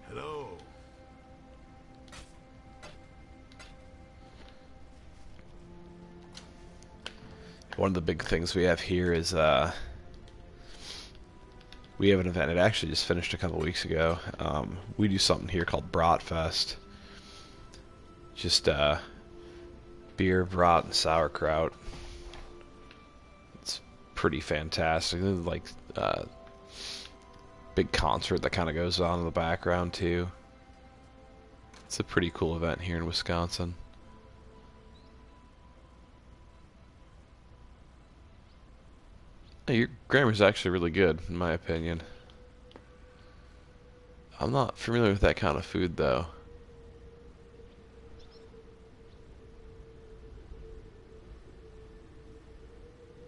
Hello. One of the big things we have here is we have an event. It actually just finished a couple weeks ago. We do something here called Bratfest. Just beer, brat, and sauerkraut. It's pretty fantastic. There's like big concert that kind of goes on in the background too. It's a pretty cool event here in Wisconsin. Hey, your grammar's actually really good, in my opinion. I'm not familiar with that kind of food, though.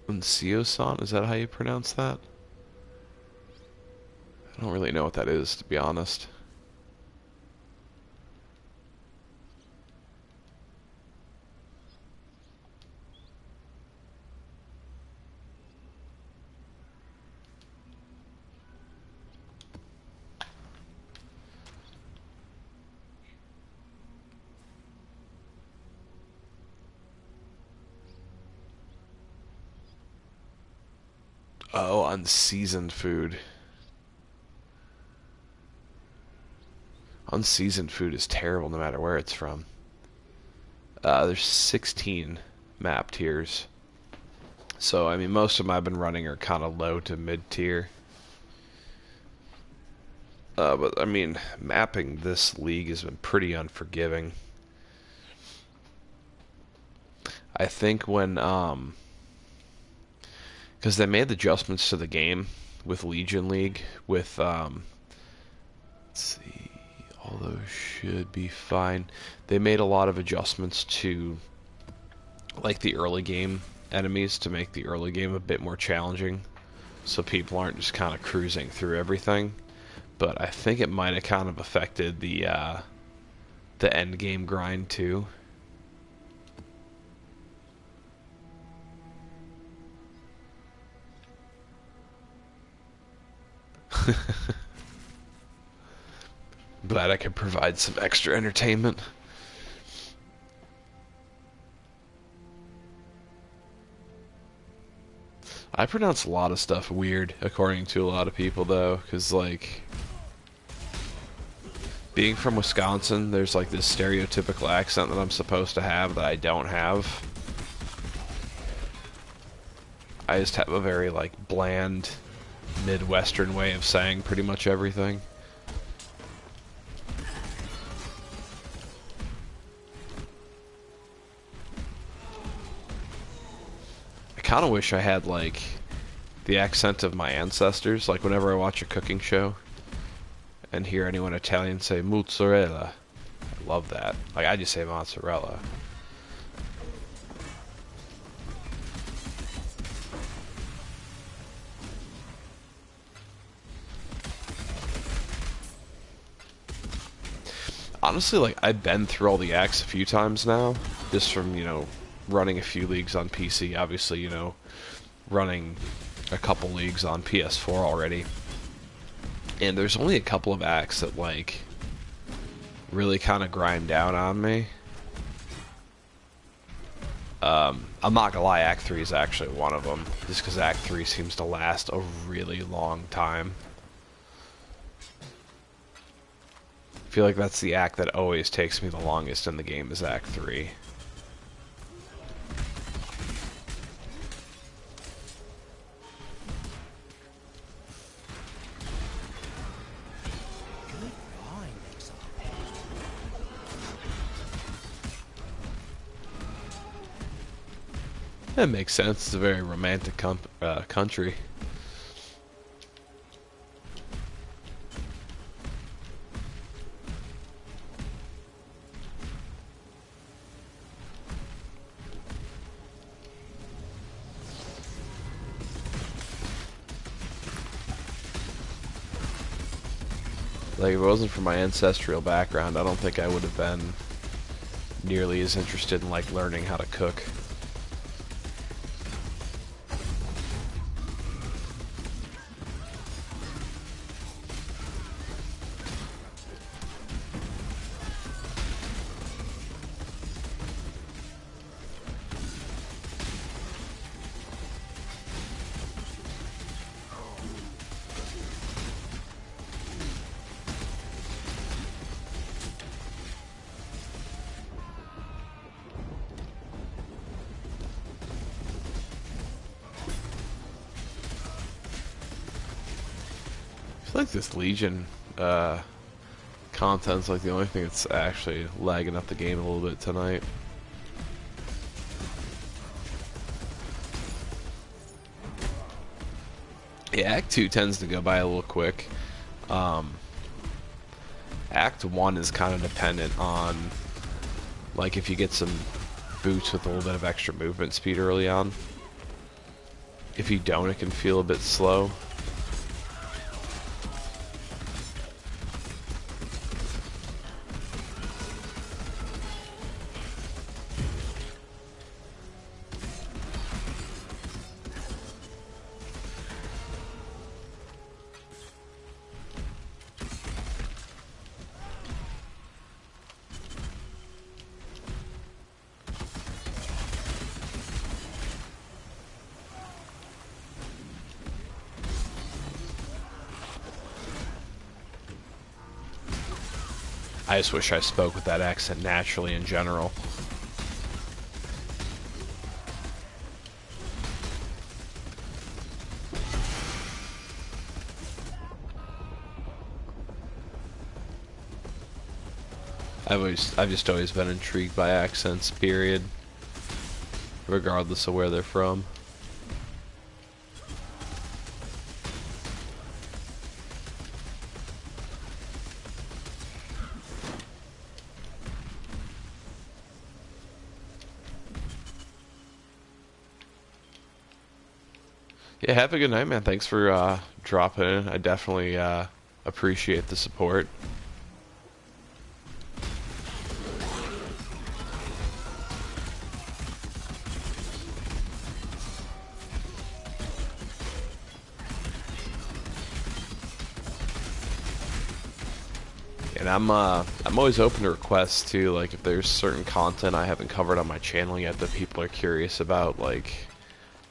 Unciosan, is that how you pronounce that? I don't really know what that is, to be honest. Oh, unseasoned food. Unseasoned food is terrible no matter where it's from. There's 16 map tiers. So, I mean, most of them I've been running are kind of low to mid tier. But, I mean, mapping this league has been pretty unforgiving. I think when, because they made the adjustments to the game with Legion League, with, let's see, all those should be fine. They made a lot of adjustments to, like, the early game enemies to make the early game a bit more challenging, so people aren't just kind of cruising through everything. But I think it might have kind of affected the end game grind too. Glad I could provide some extra entertainment. I pronounce a lot of stuff weird, according to a lot of people, though, because, like, being from Wisconsin, there's, like, this stereotypical accent that I'm supposed to have that I don't have. I just have a very, like, bland Midwestern way of saying pretty much everything. I kind of wish I had, like, the accent of my ancestors, like whenever I watch a cooking show and hear anyone Italian say mozzarella. I love that. Like, I just say mozzarella. Honestly, like, I've been through all the acts a few times now, just from, you know, running a few leagues on PC. Obviously, you know, running a couple leagues on PS4 already. And there's only a couple of acts that, like, really kind of grind down on me. I'm not gonna lie, Act 3 is actually one of them, just because Act 3 seems to last a really long time. I feel like that's the act that always takes me the longest in the game, is Act 3. That makes sense. It's a very romantic country. Like, if it wasn't for my ancestral background, I don't think I would have been nearly as interested in, like, learning how to cook. I feel like this Legion content's like the only thing that's actually lagging up the game a little bit tonight. Yeah, Act 2 tends to go by a little quick. Act 1 is kind of dependent on, like, if you get some boots with a little bit of extra movement speed early on. If you don't, it can feel a bit slow. I just wish I spoke with that accent naturally in general. I've just always been intrigued by accents, period. Regardless of where they're from. Yeah, have a good night, man. Thanks for dropping in. I definitely appreciate the support. And I'm always open to requests too. Like, if there's certain content I haven't covered on my channel yet that people are curious about, like,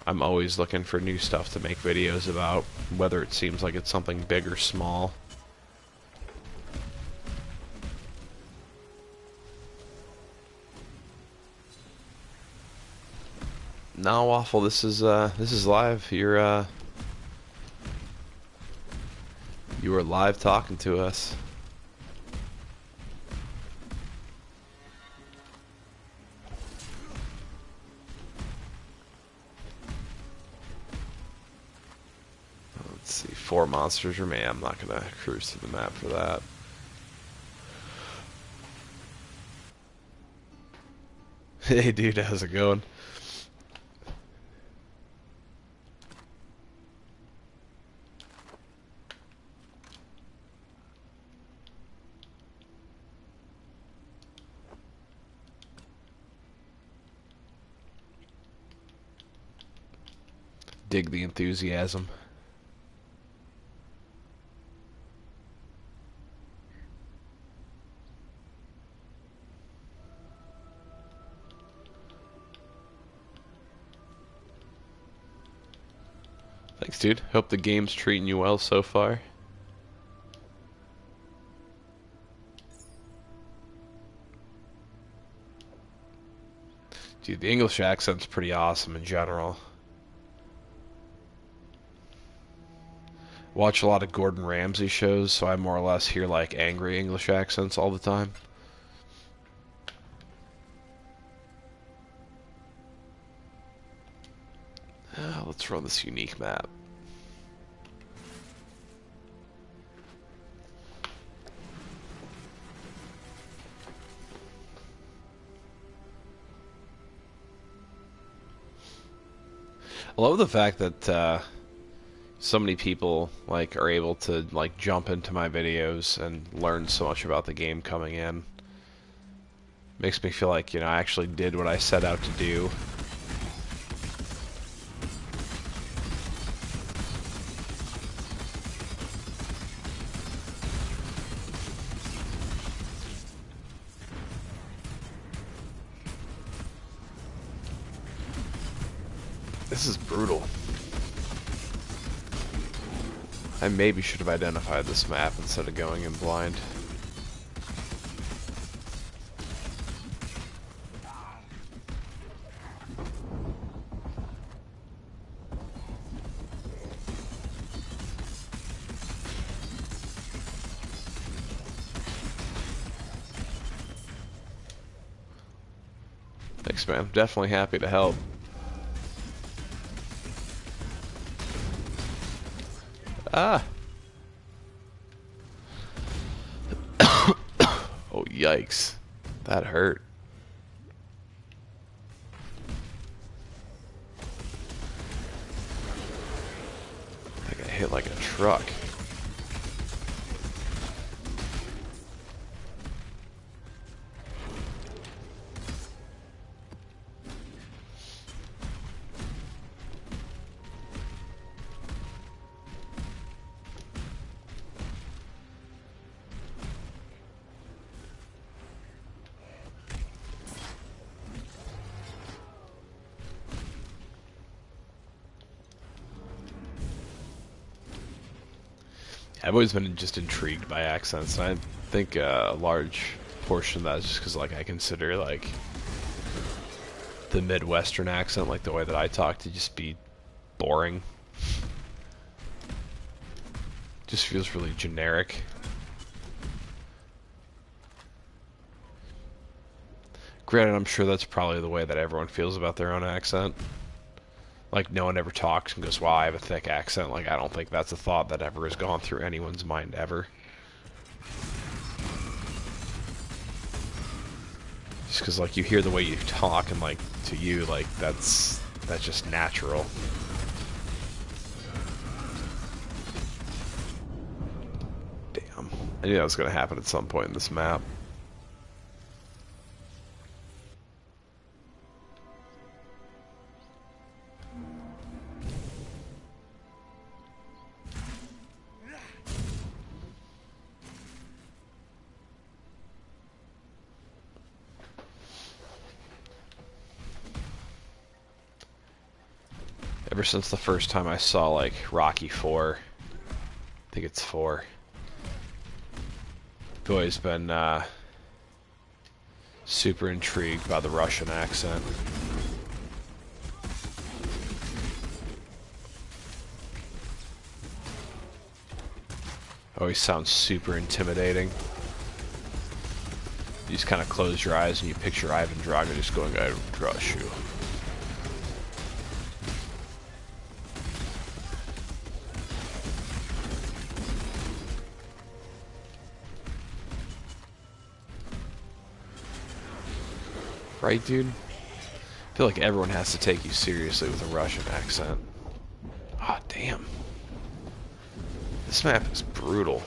I'm always looking for new stuff to make videos about, whether it seems like it's something big or small. No, Waffle, this is live. You're You were live talking to us. Let's see, 4 monsters remain. I'm not gonna cruise through the map for that. Hey dude, how's it going? Dig the enthusiasm. Thanks, dude. Hope the game's treating you well so far. Dude, the English accent's pretty awesome in general. Watch a lot of Gordon Ramsay shows, so I more or less hear like angry English accents all the time. Let's run this unique map. I love the fact that so many people like are able to like jump into my videos and learn so much about the game coming in. Makes me feel like, you know, I actually did what I set out to do. This is brutal. I maybe should have identified this map instead of going in blind. Thanks, man. Definitely happy to help. Ah! Oh, yikes. That hurt. I got hit like a truck. I've always been just intrigued by accents, and I think a large portion of that is just because, like, I consider, like, the Midwestern accent, like the way that I talk, to just be boring. Just feels really generic. Granted, I'm sure that's probably the way that everyone feels about their own accent. Like, no one ever talks and goes, wow, I have a thick accent. Like, I don't think that's a thought that ever has gone through anyone's mind ever. Just because, like, you hear the way you talk and, like, to you, like, that's just natural. Damn. I knew that was going to happen at some point in this map. Ever since the first time I saw, like, Rocky 4, I think it's 4, I've always been super intrigued by the Russian accent. Always sounds super intimidating. You just kind of close your eyes and you picture Ivan Drago just going, "I don't trust you." Right, dude? I feel like everyone has to take you seriously with a Russian accent. Ah, damn. This map is brutal.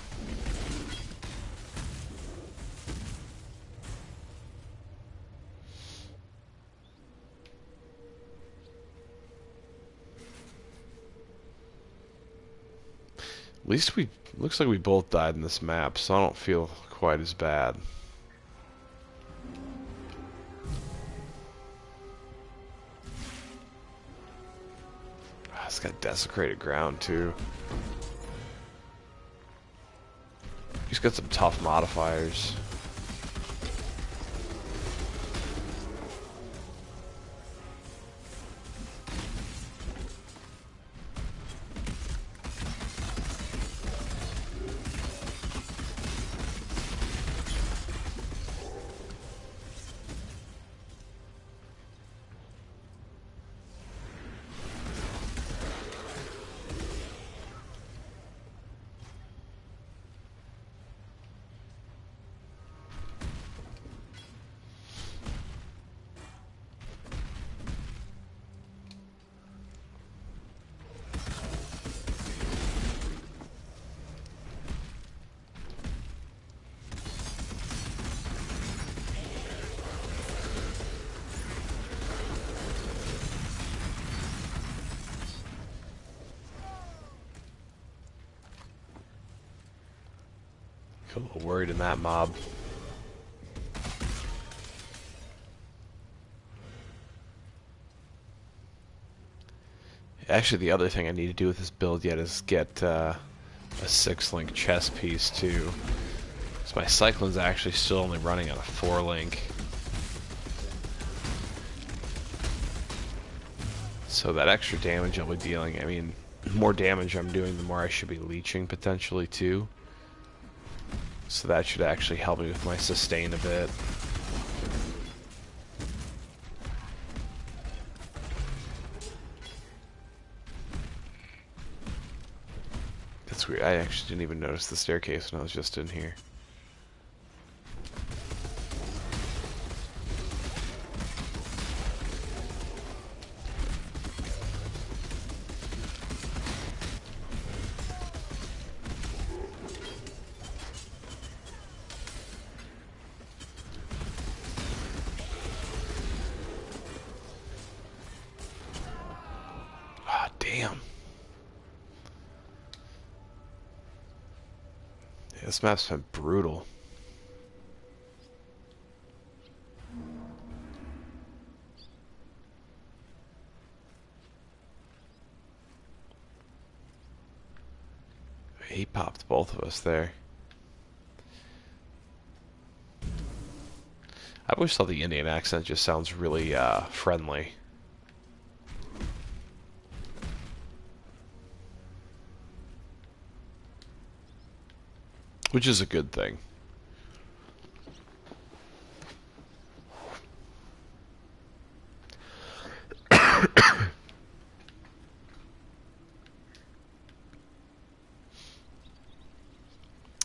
At least looks like we both died in this map, so I don't feel quite as bad. It's got desecrated ground too. He's got some tough modifiers. A little worried in that mob. Actually, the other thing I need to do with this build yet is get a 6-link chess piece too. So my Cyclone's actually still only running on a 4-link. So that extra damage I'll be dealing, I mean, the more damage I'm doing, the more I should be leeching potentially too. So that should actually help me with my sustain a bit. That's weird. I actually didn't even notice the staircase when I was just in here. Damn. Yeah, this map's been brutal. He popped both of us there. I always thought the Indian accent just sounds really friendly. Which is a good thing.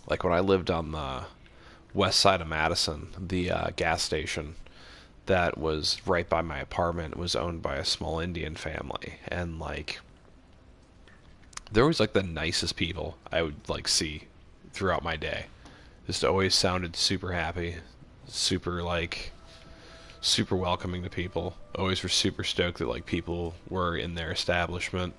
Like when I lived on the west side of Madison, the gas station that was right by my apartment was owned by a small Indian family, and like there was like the nicest people I would like see throughout my day. Just always sounded super happy, super like super welcoming to people. Always were super stoked that like people were in their establishment.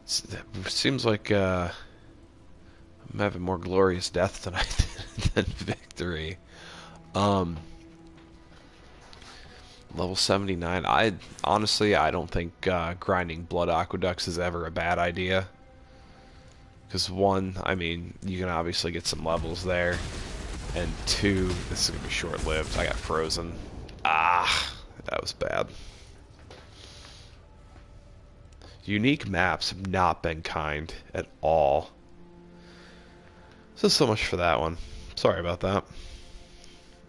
It seems like I'm having more glorious death tonight than victory. Level 79. I honestly don't think grinding blood aqueducts is ever a bad idea. Because one, I mean, you can obviously get some levels there, and two, this is gonna be short-lived. I got frozen. Ah. That was bad. Unique maps have not been kind at all. So much for that one. Sorry about that.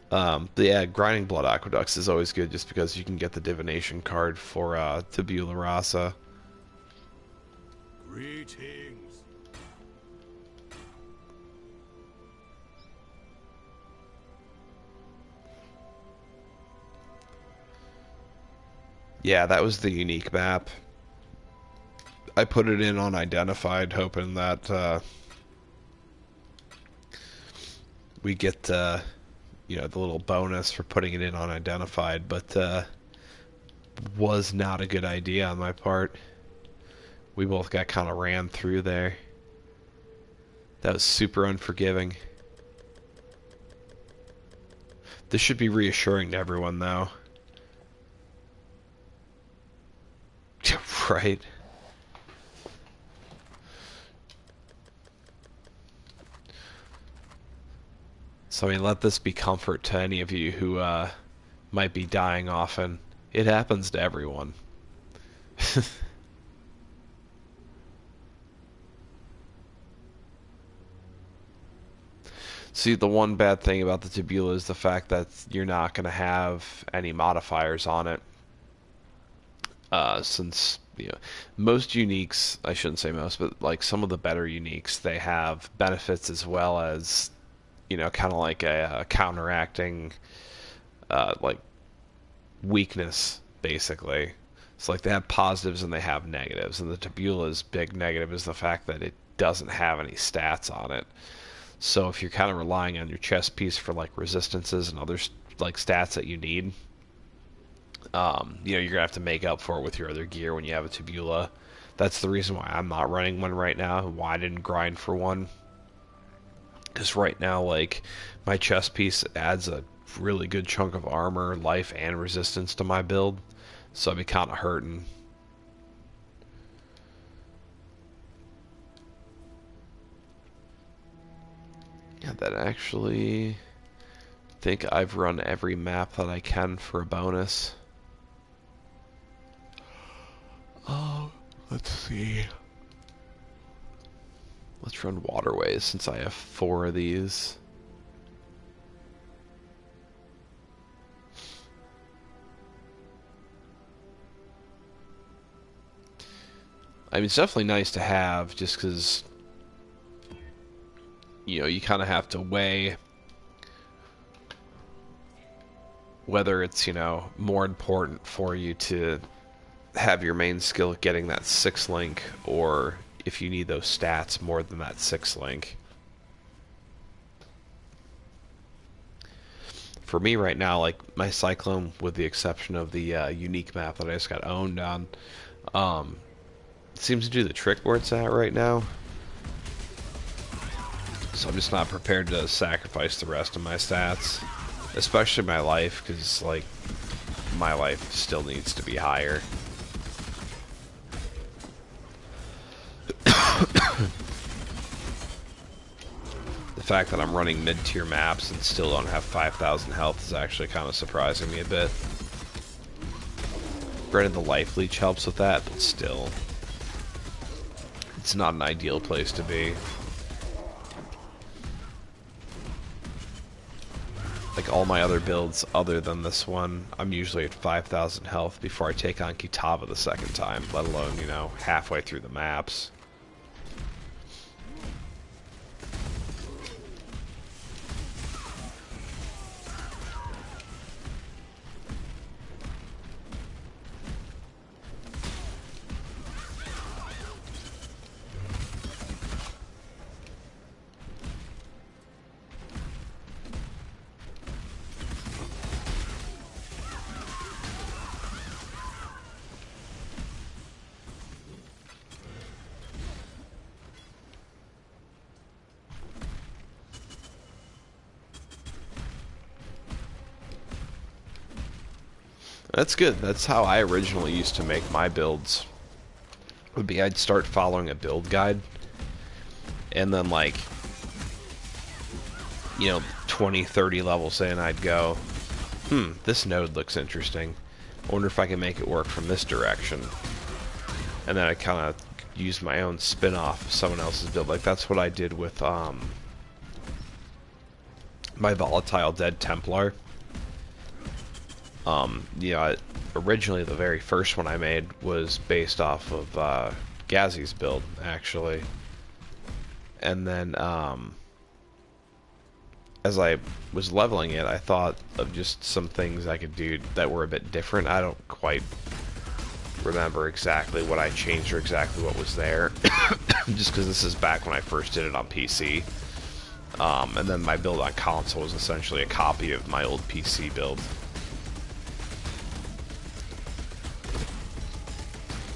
But yeah, grinding blood aqueducts is always good just because you can get the divination card for Tabula Rasa. Greetings. Yeah, that was the unique map. I put it in unidentified, hoping that we get you know, the little bonus for putting it in unidentified, but was not a good idea on my part. We both got kind of ran through there. That was super unforgiving. This should be reassuring to everyone, though. Right? So I mean, let this be comfort to any of you who might be dying often. It happens to everyone. See, the one bad thing about the Tabula is the fact that you're not going to have any modifiers on it. Since, you know, most uniques, I shouldn't say most, but like some of the better uniques, they have benefits as well as, you know, kind of like a counteracting, like, weakness, basically. It's like they have positives and they have negatives, and the Tabula's big negative is the fact that it doesn't have any stats on it. So if you're kind of relying on your chest piece for like resistances and other like stats that you need, you know, you're gonna have to make up for it with your other gear when you have a Tabula. That's the reason why I'm not running one right now, and why I didn't grind for one. Because right now, like, my chest piece adds a really good chunk of armor, life, and resistance to my build, so I'd be kind of hurting. Yeah, that actually... I think I've run every map that I can for a bonus. Oh, let's see. Let's run waterways since I have 4 of these. I mean, it's definitely nice to have just because, you know, you kind of have to weigh whether it's, you know, more important for you to have your main skill getting that 6 link, or if you need those stats more than that 6 link. For me right now, like my Cyclone, with the exception of the unique map that I just got owned on, seems to do the trick where it's at right now. So I'm just not prepared to sacrifice the rest of my stats, especially my life, because like my life still needs to be higher. The fact that I'm running mid-tier maps and still don't have 5,000 health is actually kind of surprising me a bit. Granted, the life leech helps with that, but still, it's not an ideal place to be. Like all my other builds other than this one, I'm usually at 5,000 health before I take on Kitava the second time, let alone, you know, halfway through the maps. That's good. That's how I originally used to make my builds. Would be I'd start following a build guide, and then like, you know, 20, 30 levels in, I'd go, this node looks interesting. I wonder if I can make it work from this direction. And then I kind of use my own spin-off of someone else's build. Like, that's what I did with my Volatile Dead Templar. Originally the very first one I made was based off of Gazzy's build, actually. And then, as I was leveling it, I thought of just some things I could do that were a bit different. I don't quite remember exactly what I changed or exactly what was there, just because this is back when I first did it on PC. And then my build on console was essentially a copy of my old PC build.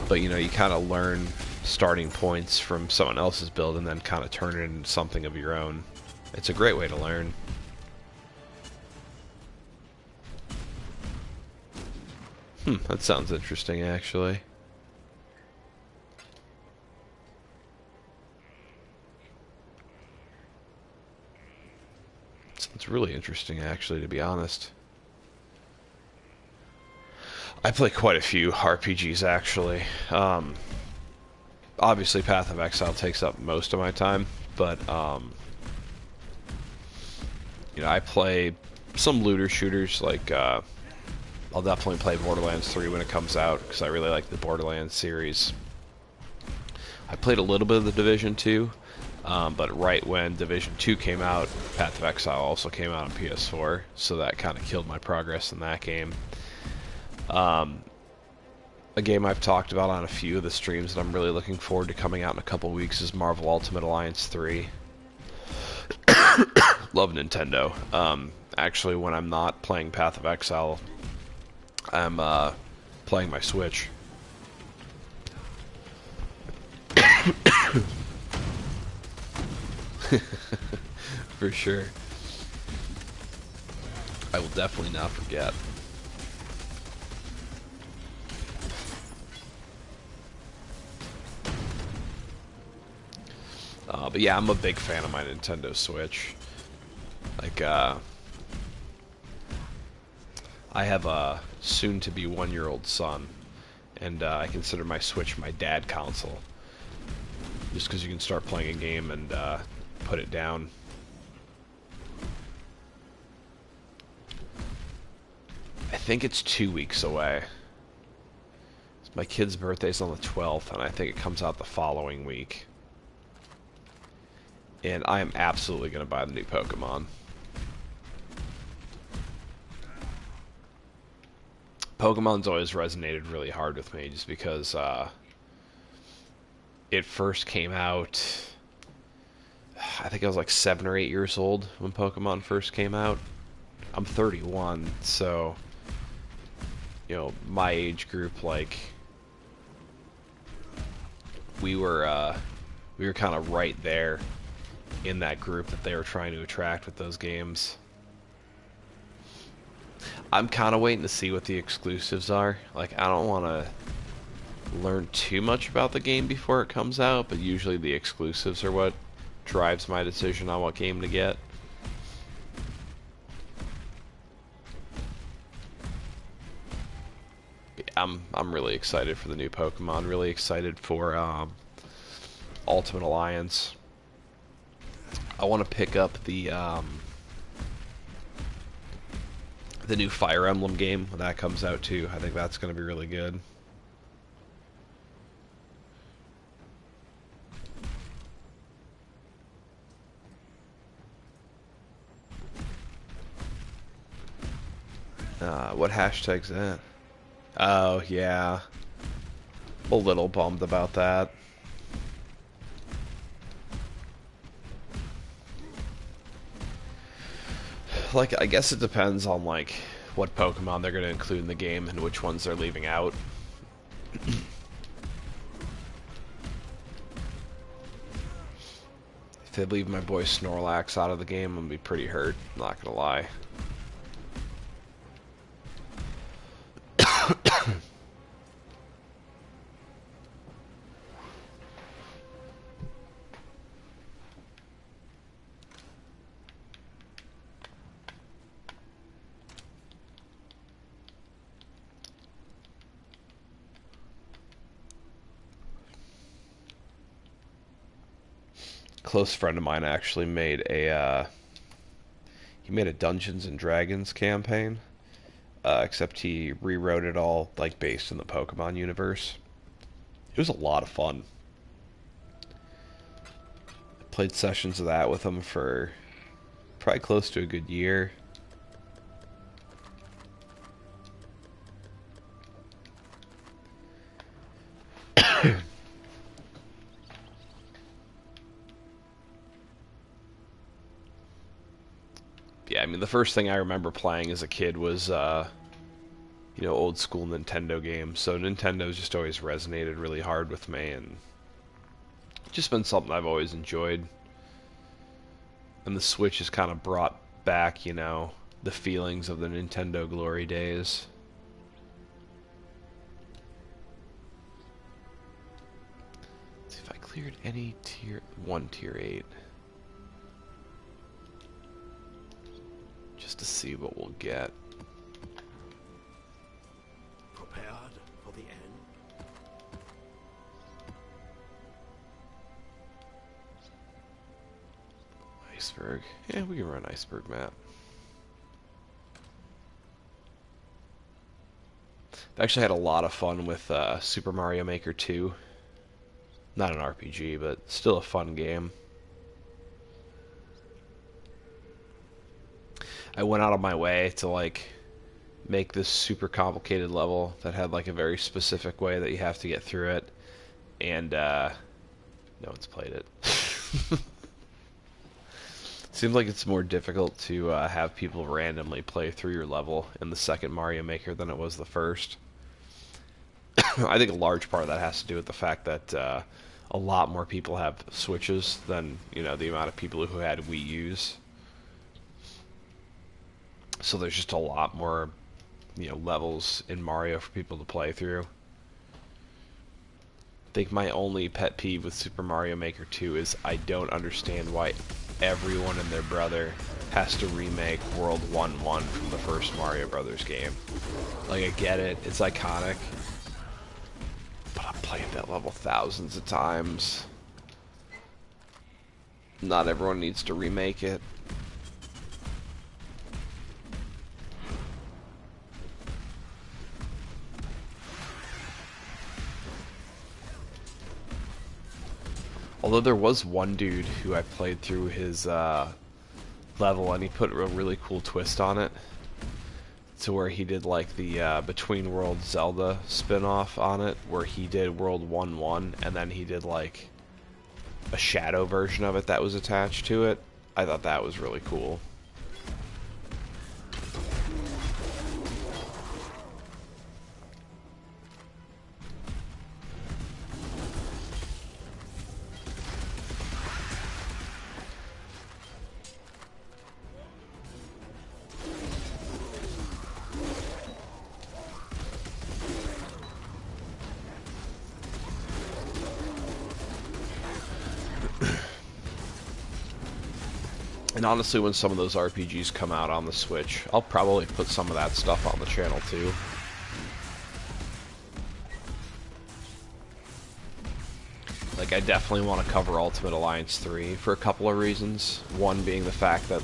But, you know, you kind of learn starting points from someone else's build and then kind of turn it into something of your own. It's a great way to learn. That sounds interesting, actually. Sounds really interesting, actually, to be honest. I play quite a few RPGs, actually. Obviously, Path of Exile takes up most of my time, but, you know, I play some looter shooters, like, I'll definitely play Borderlands 3 when it comes out, because I really like the Borderlands series. I played a little bit of the Division 2, but right when Division 2 came out, Path of Exile also came out on PS4, so that kind of killed my progress in that game. A game I've talked about on a few of the streams that I'm really looking forward to coming out in a couple weeks is Marvel Ultimate Alliance 3. Love Nintendo. Actually, when I'm not playing Path of Exile, I'm playing my Switch. For sure. I will definitely not forget. But yeah, I'm a big fan of my Nintendo Switch. Like, I have a soon-to-be one-year-old son, and I consider my Switch my dad console. Just because you can start playing a game and put it down. I think it's 2 weeks away. My kid's birthday's on the 12th, and I think it comes out the following week. And I am absolutely going to buy the new Pokemon. Pokemon's always resonated really hard with me, just because it first came out... I think I was like 7 or 8 years old when Pokemon first came out. I'm 31, so... You know, my age group, like... We were kind of right there in that group that they were trying to attract with those games. I'm kind of waiting to see what the exclusives are. Like, I don't want to learn too much about the game before it comes out, but usually the exclusives are what drives my decision on what game to get. I'm really excited for the new Pokemon. Really excited for Ultimate Alliance. I want to pick up the new Fire Emblem game when that comes out too. I think that's going to be really good. What hashtag's that? Oh, yeah. A little bummed about that. Like, I guess it depends on, like, what Pokemon they're going to include in the game and which ones they're leaving out. If they leave my boy Snorlax out of the game, I'm going to be pretty hurt. Not going to lie. close friend of mine actually made a he made a Dungeons and Dragons campaign, except he rewrote it all like based in the Pokemon universe. It was a lot of fun. I played sessions of that with him for probably close to a good year. Yeah, I mean, the first thing I remember playing as a kid was, old school Nintendo games. So Nintendo's just always resonated really hard with me, and just been something I've always enjoyed. And the Switch has kind of brought back, the feelings of the Nintendo glory days. Let's see if I cleared any tier 8. Just to see what we'll get. Prepared for the end. Iceberg. Yeah, we can run iceberg map. I actually had a lot of fun with Super Mario Maker 2. Not an RPG, but still a fun game. I went out of my way to make this super complicated level that had a very specific way that you have to get through it, and no one's played it. Seems like it's more difficult to have people randomly play through your level in the second Mario Maker than it was the first. I think a large part of that has to do with the fact that a lot more people have Switches than the amount of people who had Wii U's. So there's just a lot more, levels in Mario for people to play through. I think my only pet peeve with Super Mario Maker 2 is I don't understand why everyone and their brother has to remake World 1-1 from the first Mario Brothers game. I get it, it's iconic, but I've played that level thousands of times. Not everyone needs to remake it. Although there was one dude who I played through his level, and he put a really cool twist on it, to where he did the Between Worlds Zelda spin-off on it, where he did World 1-1, and then he did a shadow version of it that was attached to it. I thought that was really cool. And honestly, when some of those RPGs come out on the Switch, I'll probably put some of that stuff on the channel too. I definitely want to cover Ultimate Alliance 3 for a couple of reasons. One being the fact that,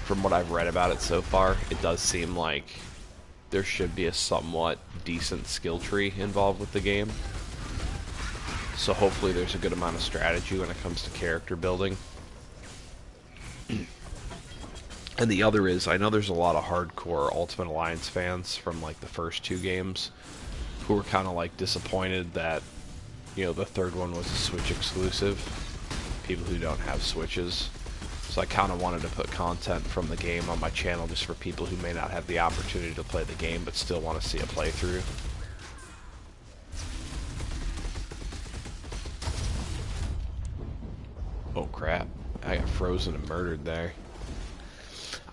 from what I've read about it so far, it does seem like there should be a somewhat decent skill tree involved with the game. So hopefully there's a good amount of strategy when it comes to character building. And the other is, I know there's a lot of hardcore Ultimate Alliance fans from the first two games who were kind of disappointed that the third one was a Switch exclusive. People who don't have Switches. So I kind of wanted to put content from the game on my channel just for people who may not have the opportunity to play the game but still want to see a playthrough. Oh crap, I got frozen and murdered there.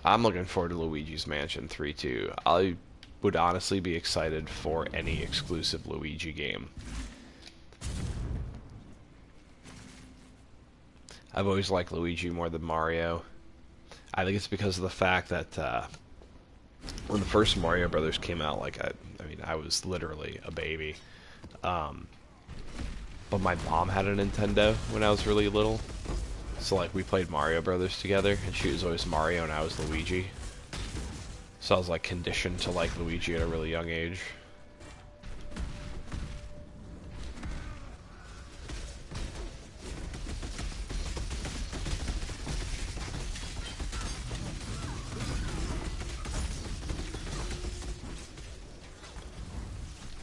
I'm looking forward to Luigi's Mansion 3 too. I would honestly be excited for any exclusive Luigi game. I've always liked Luigi more than Mario. I think it's because of the fact that when the first Mario Brothers came out, I was literally a baby. but my mom had a Nintendo when I was really little. So like we played Mario Brothers together, and she was always Mario and I was Luigi. So I was like conditioned to like Luigi at a really young age.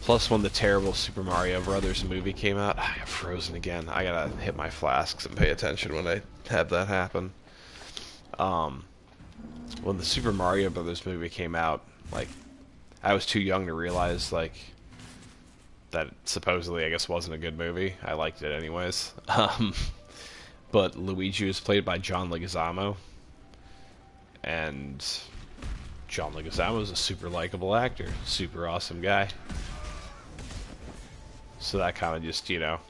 Plus, when the terrible Super Mario Brothers movie came out, I got frozen again. I gotta hit my flasks and pay attention when I have that happen. When the Super Mario Brothers movie came out, like, I was too young to realize, like, that it supposedly, I guess, wasn't a good movie. I liked it anyways. But Luigi was played by John Leguizamo, and John Leguizamo is a super likable actor, super awesome guy. So that kind of just, you know,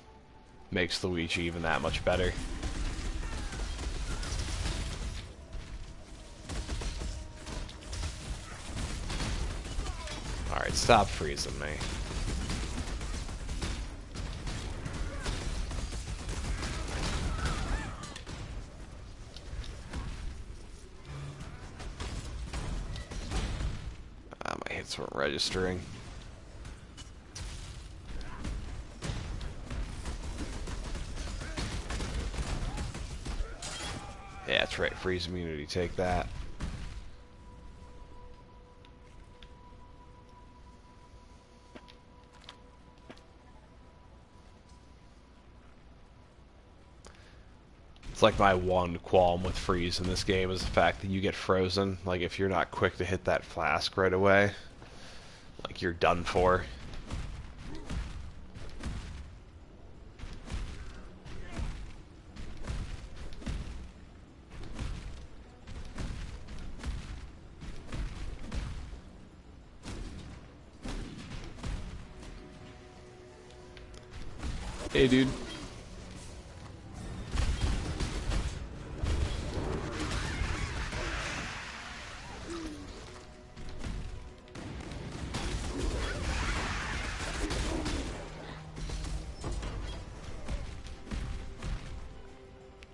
makes Luigi even that much better. Alright, stop freezing me. My hits weren't registering. Yeah, that's right. Freeze immunity. Take that. It's like my one qualm with freeze in this game is the fact that you get frozen. Like, if you're not quick to hit that flask right away, like, you're done for. Hey, dude.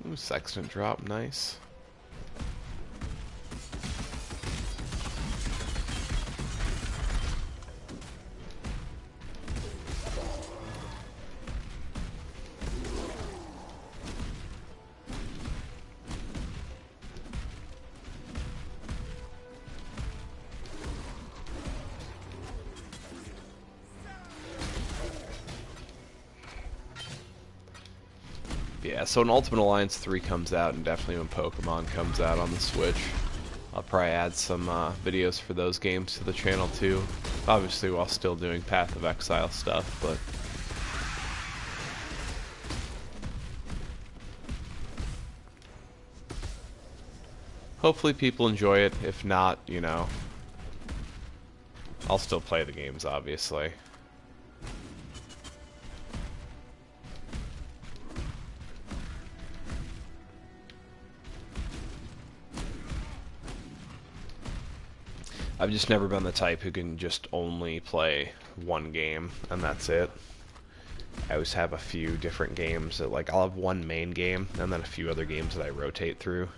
Ooh, sextant drop, nice. Yeah, so when Ultimate Alliance 3 comes out, and definitely when Pokemon comes out on the Switch, I'll probably add some videos for those games to the channel too. Obviously while still doing Path of Exile stuff, but... hopefully people enjoy it. If not, you know, I'll still play the games, obviously. I've just never been the type who can just only play one game, and that's it. I always have a few different games that, like, I'll have one main game, and then a few other games that I rotate through.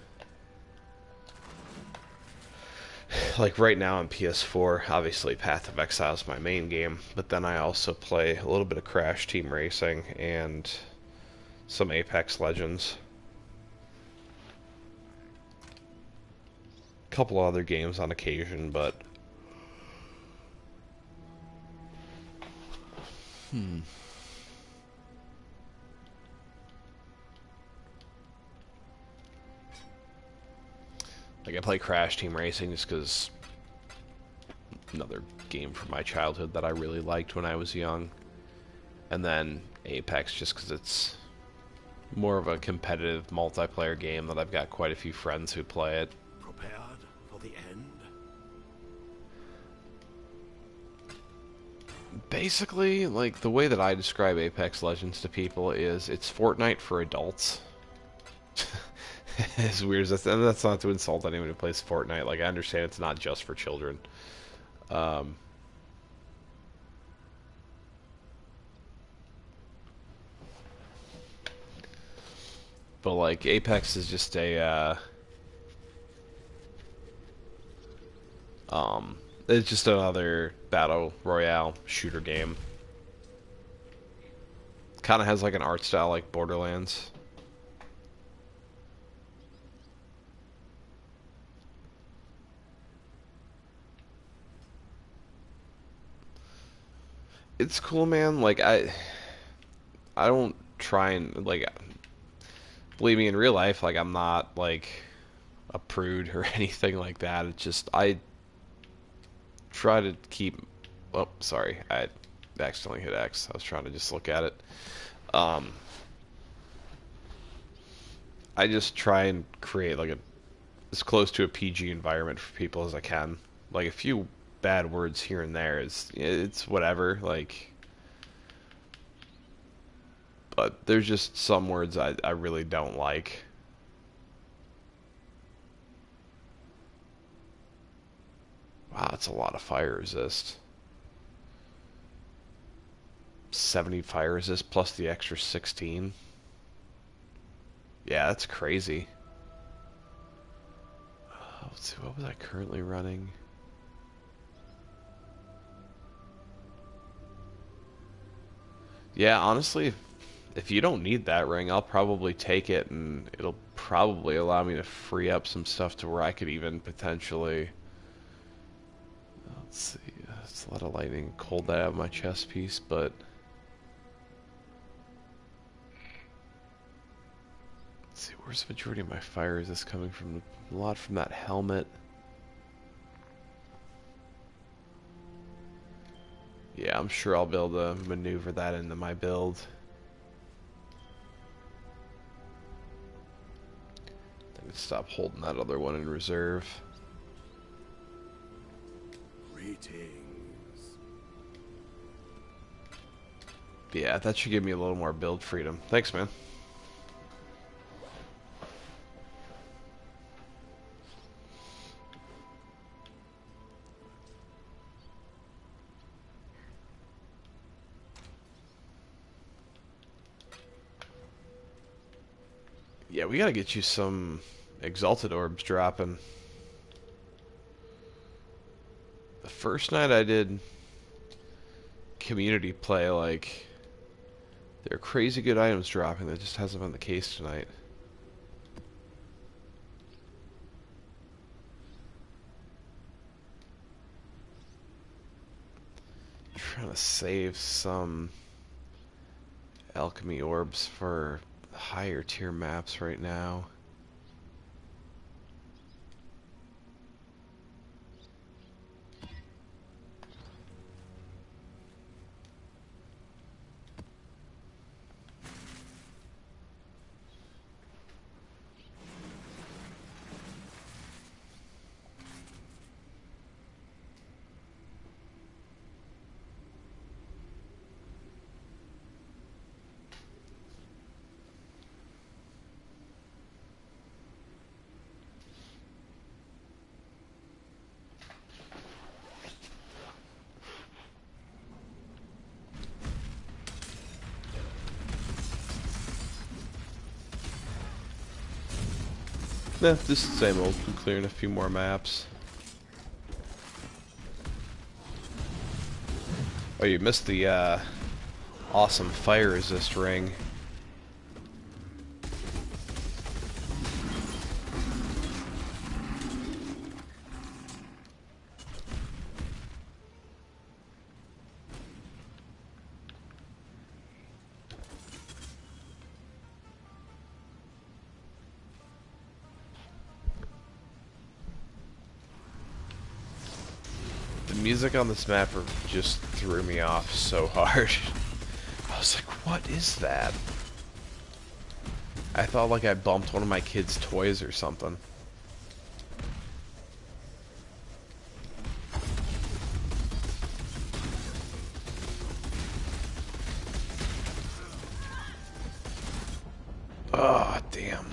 Like, right now on PS4, obviously Path of Exile is my main game, but then I also play a little bit of Crash Team Racing and some Apex Legends. Couple other games on occasion, but like, I play Crash Team Racing just because another game from my childhood that I really liked when I was young, and then Apex just because it's more of a competitive multiplayer game that I've got quite a few friends who play it. Prepared for the end? Basically, like, the way that I describe Apex Legends to people is it's Fortnite for adults. As weird as that's not to insult anyone who plays Fortnite. Like, I understand it's not just for children. But like Apex is just a it's just another battle royale shooter game. Kind of has like an art style like Borderlands. It's cool, man. Like I don't try and like believe me in real life. Like I'm not like a prude or anything like that. It's just I try to keep. Oh, sorry, I accidentally hit X. I was trying to just look at it. Um, I just try and create like a as close to a PG environment for people as I can. Like a few bad words here and there is it's whatever. Like, but there's just some words I really don't like. Wow, that's a lot of fire resist. 70 fire resist plus the extra 16. Yeah, that's crazy. Let's see, what was I currently running? Yeah, honestly, if you don't need that ring, I'll probably take it, and it'll probably allow me to free up some stuff to where I could even potentially... Let's see, it's a lot of lightning cold that I have my chest piece, but... Let's see, where's the majority of my fire? Is this coming from? A lot from that helmet. Yeah, I'm sure I'll be able to maneuver that into my build. I can stop holding that other one in reserve. Greetings. But yeah, that should give me a little more build freedom. Thanks, man. Yeah, we gotta get you some exalted orbs dropping. The first night I did community play, like, there are crazy good items dropping. That just hasn't been the case tonight. Trying to save some alchemy orbs for higher tier maps right now. Nah, just the same old. I'm clearing a few more maps. Oh, you missed the awesome fire resist ring. The music on this map just threw me off so hard. I was like, what is that? I thought like I bumped one of my kids' toys or something. Oh, damn.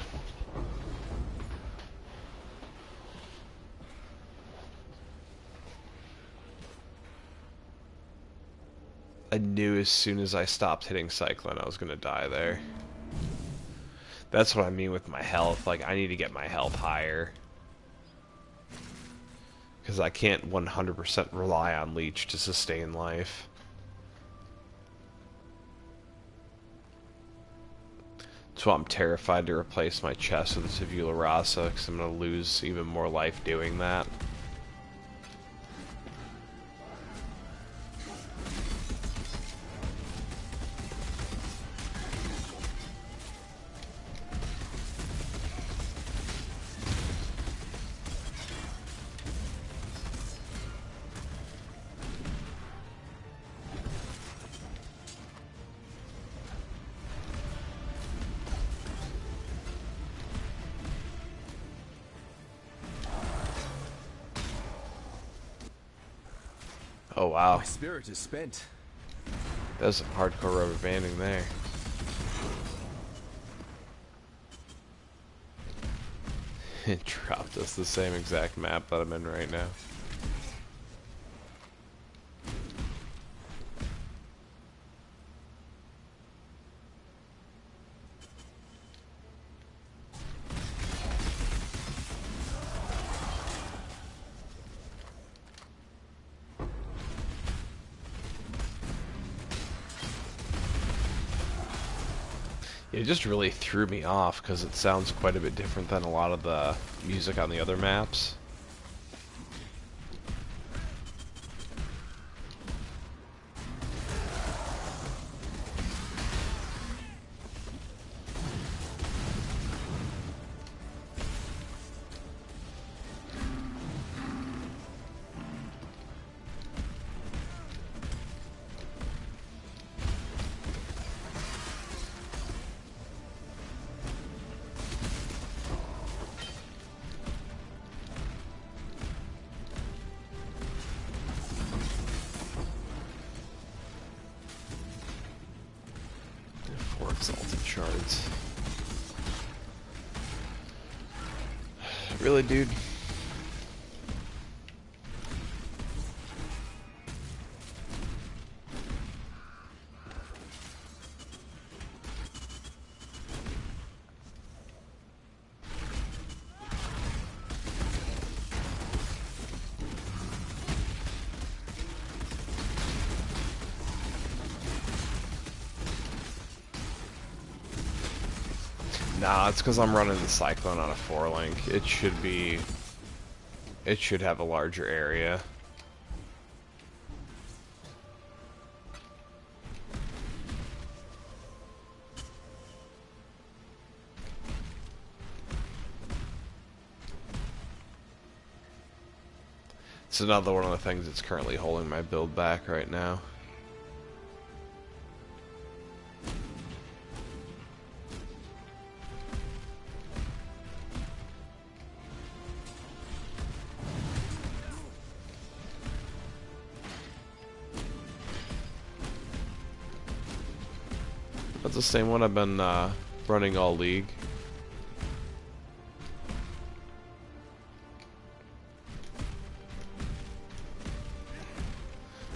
I knew as soon as I stopped hitting Cyclone I was gonna die there. That's what I mean with my health. Like, I need to get my health higher. Because I can't 100% rely on Leech to sustain life. That's why I'm terrified to replace my chest with a Tabula Rasa, because I'm going to lose even more life doing that. Oh wow. My spirit is spent. That's some hardcore rubber banding there. It dropped us the same exact map that I'm in right now. It just really threw me off because it sounds quite a bit different than a lot of the music on the other maps. Exalted shards. Really, dude? Nah, it's because I'm running the Cyclone on a 4-link. It should be... It should have a larger area. It's another one of the things that's currently holding my build back right now. That's the same one I've been running all League.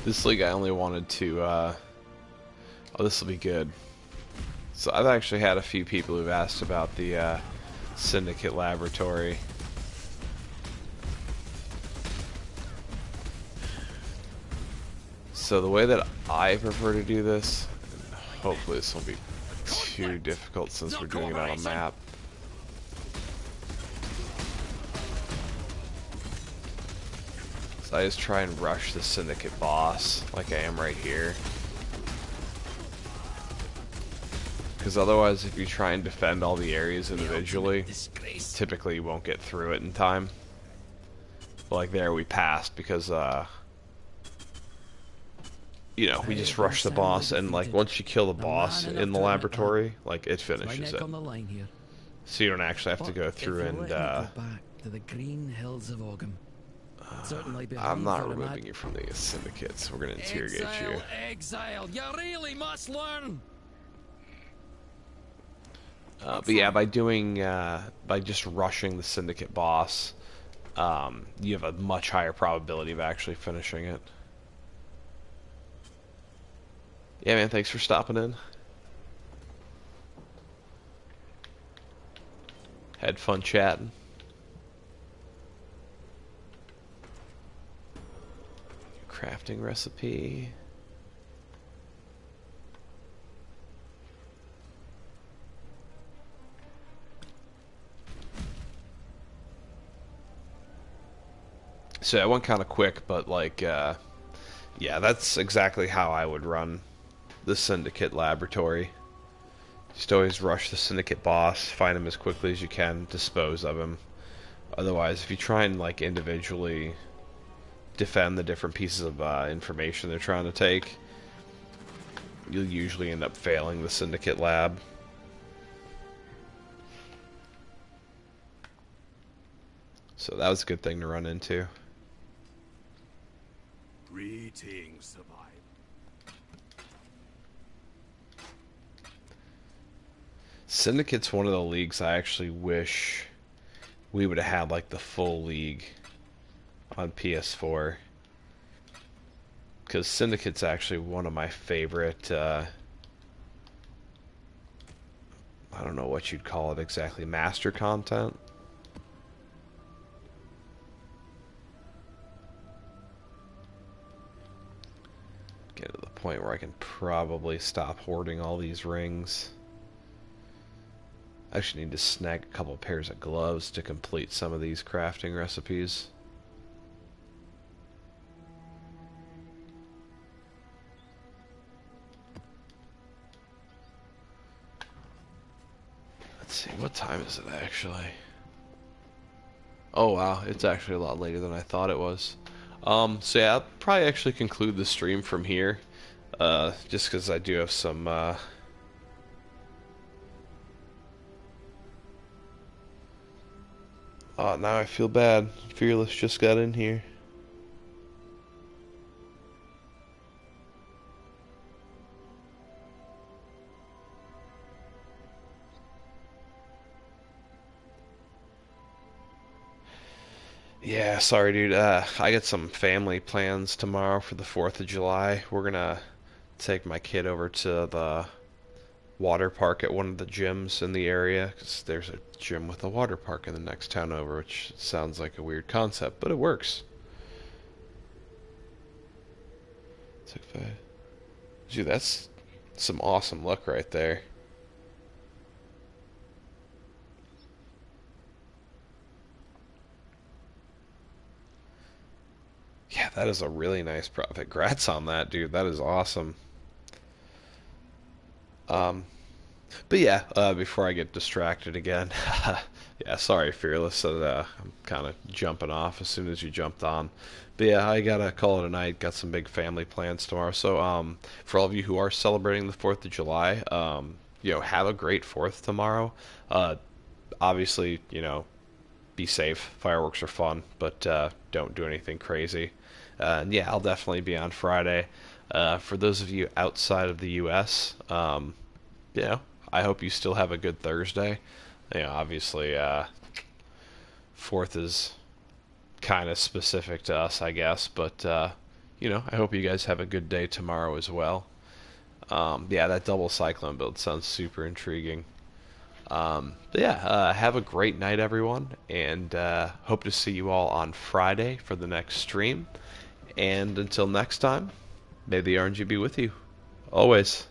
This league I only wanted to, oh, this will be good. So I've actually had a few people who've asked about the Syndicate laboratory. So the way that I prefer to do this, and hopefully this won't be too difficult since we're doing it on a map. So I just try and rush the Syndicate boss like I am right here. Because otherwise, if you try and defend all the areas individually, typically you won't get through it in time. But like there, we passed because, you know, we just rushed the boss, and like once you kill the boss in the laboratory, like it finishes it. So you don't actually have to go through and, I'm not removing you from the Syndicate, so we're gonna interrogate you. Exile, you really must learn. But yeah, by doing, by just rushing the Syndicate boss, you have a much higher probability of actually finishing it. Yeah, man, thanks for stopping in. Had fun chatting. Crafting recipe. So that went kind of quick, but like, yeah, that's exactly how I would run the Syndicate laboratory. Just always rush the Syndicate boss, find him as quickly as you can, dispose of him. Otherwise, if you try and like individually defend the different pieces of information they're trying to take, you'll usually end up failing the Syndicate lab. So that was a good thing to run into. Greetings, survivor. Syndicate's one of the leagues I actually wish we would have had like the full league on PS4. Because Syndicate's actually one of my favorite, I don't know what you'd call it exactly, master content. Get to the point where I can probably stop hoarding all these rings. I actually need to snag a couple pairs of gloves to complete some of these crafting recipes. Let's see, what time is it actually? Oh wow, it's actually a lot later than I thought it was. So yeah, I'll probably actually conclude the stream from here. Just because I do have some, oh, now I feel bad. Fearless just got in here. Yeah, sorry, dude. I got some family plans tomorrow for the 4th of July. We're gonna take my kid over to the water park at one of the gyms in the area, because there's a gym with a water park in the next town over, which sounds like a weird concept, but it works. Took 5. Dude, that's some awesome luck right there. Yeah, that is a really nice profit. Congrats on that, dude. That is awesome. Um, but yeah, before I get distracted again, yeah, sorry, Fearless, that I'm kind of jumping off as soon as you jumped on. But yeah, I gotta call it a night. Got some big family plans tomorrow. So, for all of you who are celebrating the 4th of July, have a great 4th tomorrow. Obviously, be safe. Fireworks are fun, but don't do anything crazy. And yeah, I'll definitely be on Friday. For those of you outside of the U.S., I hope you still have a good Thursday. Obviously, 4th is kind of specific to us, I guess, but I hope you guys have a good day tomorrow as well. Yeah, that double cyclone build sounds super intriguing. But yeah, have a great night, everyone, and hope to see you all on Friday for the next stream. And until next time, may the RNG be with you. Always.